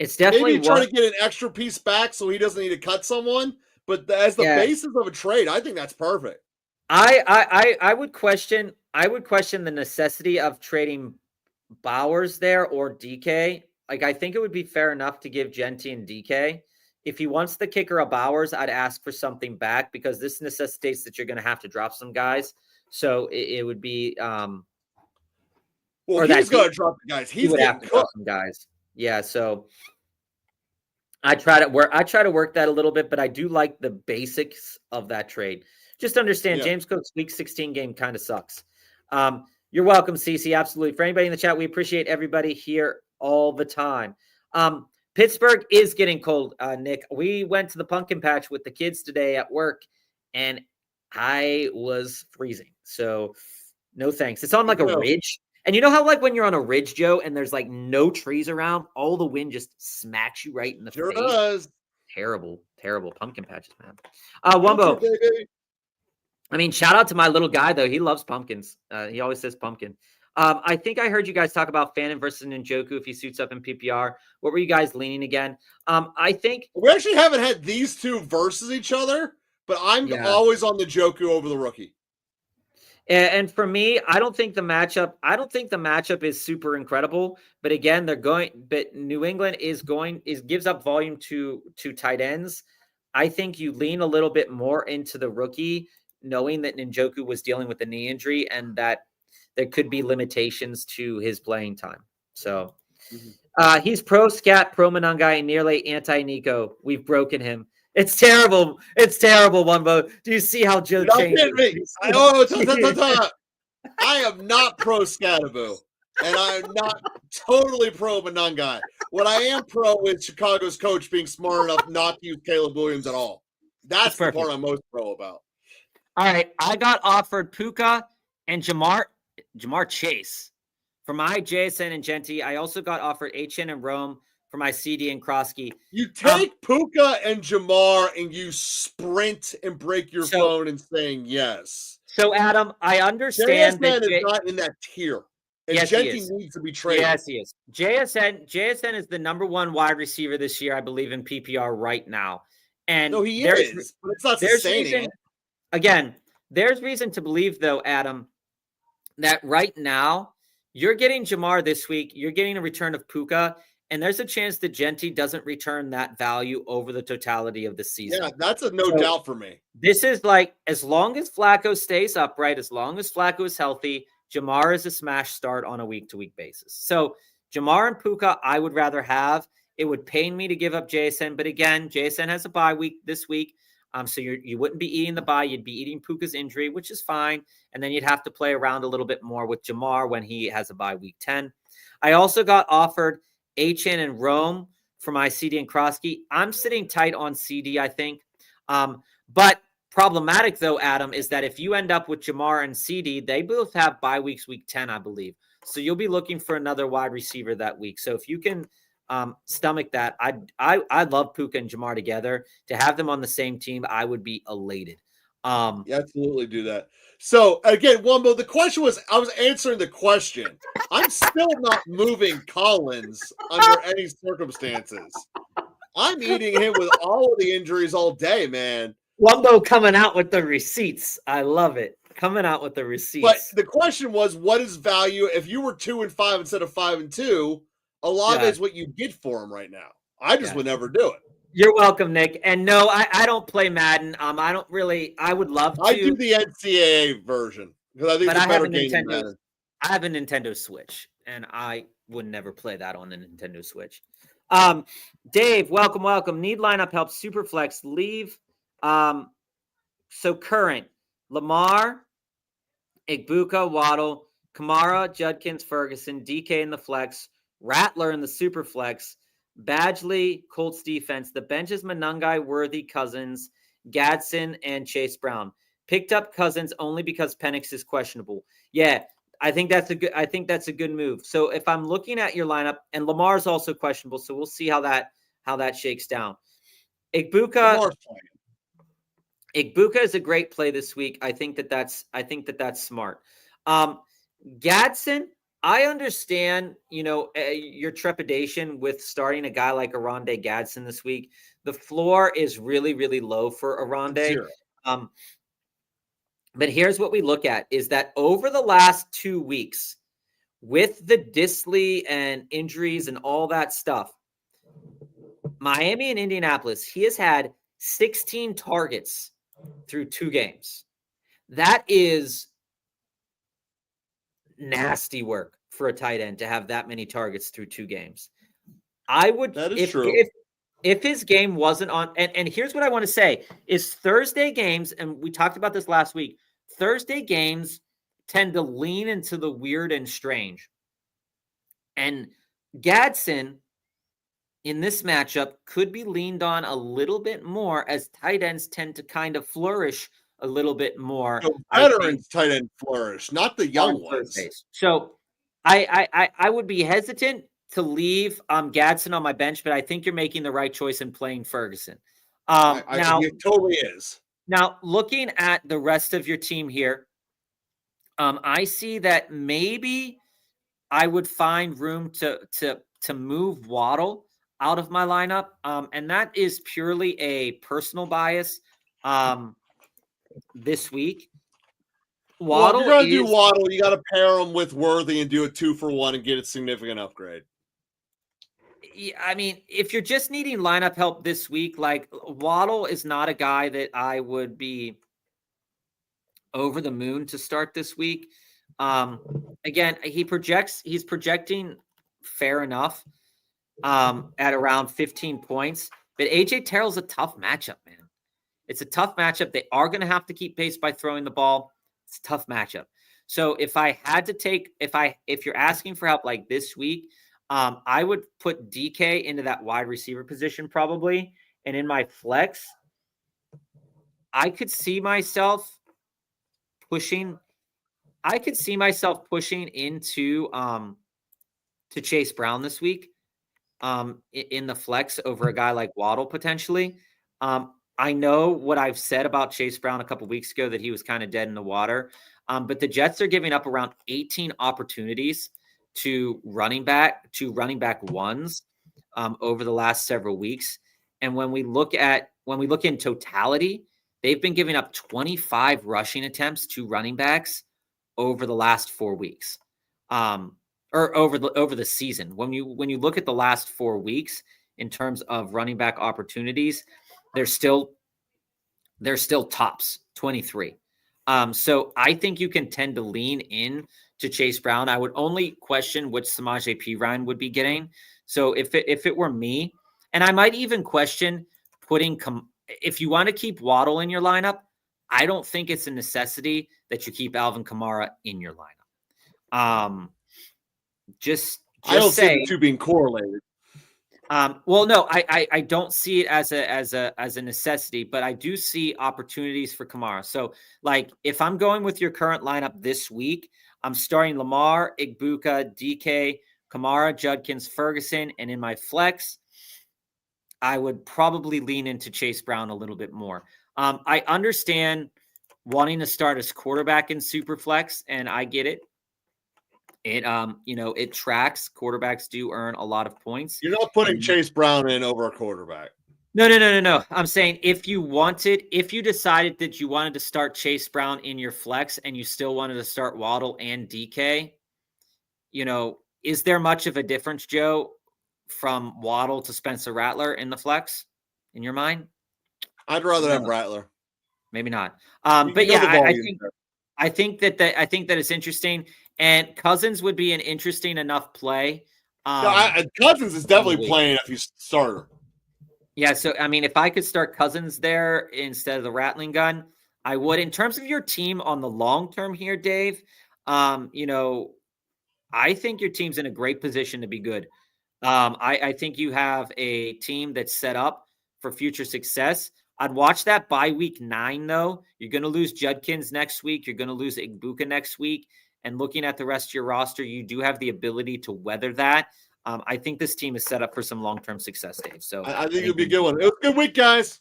It's definitely maybe trying to get an extra piece back so he doesn't need to cut someone. But as the basis of a trade, I think that's perfect. I would question the necessity of trading Bowers there or DK. Like, I think it would be fair enough to give Genty and DK. If he wants the kicker of Bowers, I'd ask for something back because this necessitates that you're going to have to drop some guys. So it would be well, he's going to drop the guys. He's would getting have to drop some guys. Yeah. So I try to work that a little bit, but I do like the basics of that trade. Just understand Yeah. James Cook's week 16 game kind of sucks. You're welcome, CC. Absolutely. For anybody in the chat, we appreciate everybody here all the time. Pittsburgh is getting cold, Nick. We went to the pumpkin patch with the kids today at work, and I was freezing. So no thanks. It's on like a ridge. And you know how like when you're on a ridge, Joe, and there's like no trees around, all the wind just smacks you right in the Sure face. does. Terrible, terrible pumpkin patches, man. Winter, Wumbo. baby. I mean, shout out to my little guy though. He loves pumpkins. He always says pumpkin. I think I heard you guys talk about Fannin versus Njoku if he suits up in PPR. What were you guys leaning again? I think we actually haven't had these two versus each other, but I'm always on the Njoku over the rookie. And for me, I don't think the matchup is super incredible. But again, but New England gives up volume to tight ends. I think you lean a little bit more into the rookie, knowing that Njoku was dealing with a knee injury and that there could be limitations to his playing time. So he's pro scat, pro Monangai, and nearly anti Nico. We've broken him. It's terrible. It's terrible, Wumbo. Do you see how Joe changed? I am not pro Scattaboo, and I am not totally pro Monangai. What I am pro is Chicago's coach being smart enough not to use Caleb Williams at all. That's the part I'm most pro about. All right, I got offered Puka and Jamar Chase for my JSN and Genty. I also got offered HN and Rome for my CD and Krosky. You take Puka and Jamar and you sprint and break your phone and saying yes. So, Adam, I understand JSN is not in that tier. And yes, Genty needs to be traded. Yes, he is. JSN is the number one wide receiver this year, I believe, in PPR right now. And no, he is, but it's not sustaining it. Again, there's reason to believe, though, Adam, that right now you're getting Jamar this week. You're getting a return of Puka. And there's a chance that Genty doesn't return that value over the totality of the season. Yeah, that's a no doubt for me. This is like, as long as Flacco stays upright, as long as Flacco is healthy, Jamar is a smash start on a week-to-week basis. So Jamar and Puka, I would rather have. It would pain me to give up JSN, but again, JSN has a bye week this week. So you wouldn't be eating the bye. You'd be eating Puka's injury, which is fine. And then you'd have to play around a little bit more with Jamar when he has a bye week 10. I also got offered HN and Rome for my CD and Krosky. I'm sitting tight on CD, I think. But problematic, though, Adam, is that if you end up with Jamar and CD, they both have bye weeks week 10, I believe. So you'll be looking for another wide receiver that week. So if you can stomach that, I'd love Puka and Jamar together. To have them on the same team, I would be elated. Absolutely do that. So again, Wumbo, the question was, I was answering the question. I'm still not moving Collins under any circumstances. I'm eating him with all of the injuries all day, man. Wumbo coming out with the receipts. I love it. Coming out with the receipts. But the question was, what is value? If you were 2-5 instead of 5-2, Olave is what you get for him right now. I just would never do it. You're welcome, Nick. And no, I don't play Madden. I don't really. I would love to. I do the NCAA version because I think it's a better game than Madden. I have a Nintendo Switch, and I would never play that on the Nintendo Switch. Dave, welcome. Need lineup help. Superflex. Leave. So current. Lamar, Igbuka, Waddle, Kamara, Judkins, Ferguson, DK in the flex, Rattler in the Superflex, Badgley, Colts defense. The bench is Monangai, Worthy, Cousins, Gadsden, and Chase Brown. Picked up Cousins only because Penix is questionable. Yeah, I think that's a good move. So if I'm looking at your lineup, and Lamar's also questionable, so we'll see how that shakes down. Igbuka is a great play this week. I think that's smart. Gadsden, I understand, your trepidation with starting a guy like Aronde Gadsden this week. The floor is really, really low for Aronde. But here's what we look at is that over the last 2 weeks, with the Disley and injuries and all that stuff, Miami and Indianapolis, he has had 16 targets through 2 games. That is nasty work for a tight end to have that many targets through 2 games. I would That is true. If his game wasn't on, and here's what I want to say is Thursday games, and we talked about this last week. Thursday games tend to lean into the weird and strange. And Gadsden in this matchup could be leaned on a little bit more as tight ends tend to kind of flourish a little bit more. So veterans tight end flourish, not the young ones. Thursdays. So I would be hesitant to leave Gadsden on my bench, but I think you're making the right choice in playing Ferguson. Now it totally is. Now, looking at the rest of your team here, I see that maybe I would find room to move Waddle out of my lineup, and that is purely a personal bias. This week, Waddle, if you're gonna do Waddle, you got to pair him with Worthy and do a 2-for-1 and get a significant upgrade. I mean, if you're just needing lineup help this week, like Waddle is not a guy that I would be over the moon to start this week. Again, he's projecting fair enough at around 15 points, but AJ Terrell's a tough matchup, man. It's a tough matchup. They are going to have to keep pace by throwing the ball. It's a tough matchup. So if I had to take, if you're asking for help like this week, I would put DK into that wide receiver position probably. And in my flex, I could see myself pushing into to Chase Brown this week in the flex over a guy like Waddle potentially. I know what I've said about Chase Brown a couple weeks ago, that he was kind of dead in the water. But the Jets are giving up around 18 opportunities to running back ones over the last several weeks. And when we look in totality, they've been giving up 25 rushing attempts to running backs over the last 4 weeks, or over the season. When you look at the last 4 weeks in terms of running back opportunities, they're still tops 23. So I think you can tend to lean in to Chase Brown. I would only question which Samaje Perine would be getting. So if it were me, and I might even question putting if you want to keep Waddle in your lineup, I don't think it's a necessity that you keep Alvin Kamara in your lineup. Just I don't say see the two being correlated. Well, no, I don't see it as a necessity, but I do see opportunities for Kamara. So, like, if I'm going with your current lineup this week, I'm starting Lamar, Igbuka, DK, Kamara, Judkins, Ferguson, and in my flex, I would probably lean into Chase Brown a little bit more. I understand wanting to start as quarterback in Superflex, and I get it. It tracks. Quarterbacks do earn a lot of points. You're not putting Chase Brown in over a quarterback. No. I'm saying if you decided that you wanted to start Chase Brown in your flex and you still wanted to start Waddle and DK, is there much of a difference, Joe, from Waddle to Spencer Rattler in the flex in your mind? I'd rather have Rattler. Maybe not. But yeah, I think that it's interesting. And Cousins would be an interesting enough play. Cousins is definitely playing if he's starter. Yeah, so, I mean, if I could start Cousins there instead of the rattling gun, I would. In terms of your team on the long term here, Dave, I think your team's in a great position to be good. I think you have a team that's set up for future success. I'd watch that by week 9, though. You're going to lose Judkins next week. You're going to lose Igbuka next week. And looking at the rest of your roster, you do have the ability to weather that. I think this team is set up for some long-term success, Dave. So I think it'll be a good one. It was a good week, guys.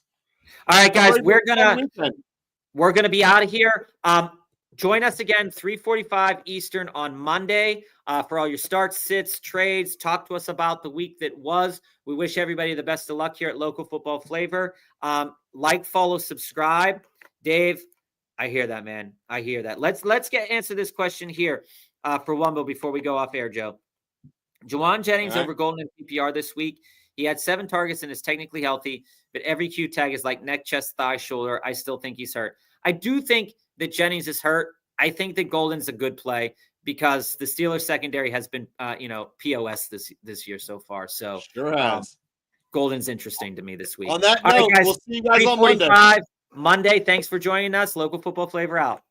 All right, guys, we're gonna be out of here. Join us again 3:45 Eastern on Monday for all your starts, sits, trades. Talk to us about the week that was. We wish everybody the best of luck here at Local Football Flavor. Like, follow, subscribe. Dave, I hear that, man. I hear that. Let's answer this question here for Wumbo before we go off air, Joe. Juwan Jennings over Golden in PPR this week. He had 7 targets and is technically healthy, but every Q tag is like neck, chest, thigh, shoulder. I still think he's hurt. I do think that Jennings is hurt. I think that Golden's a good play, because the Steelers secondary has been, POS this year so far. So Sure has. Golden's interesting to me this week. On that All note, right, guys, we'll see you guys on Monday. 3:45 Monday. Thanks for joining us. Local Football Flavor out.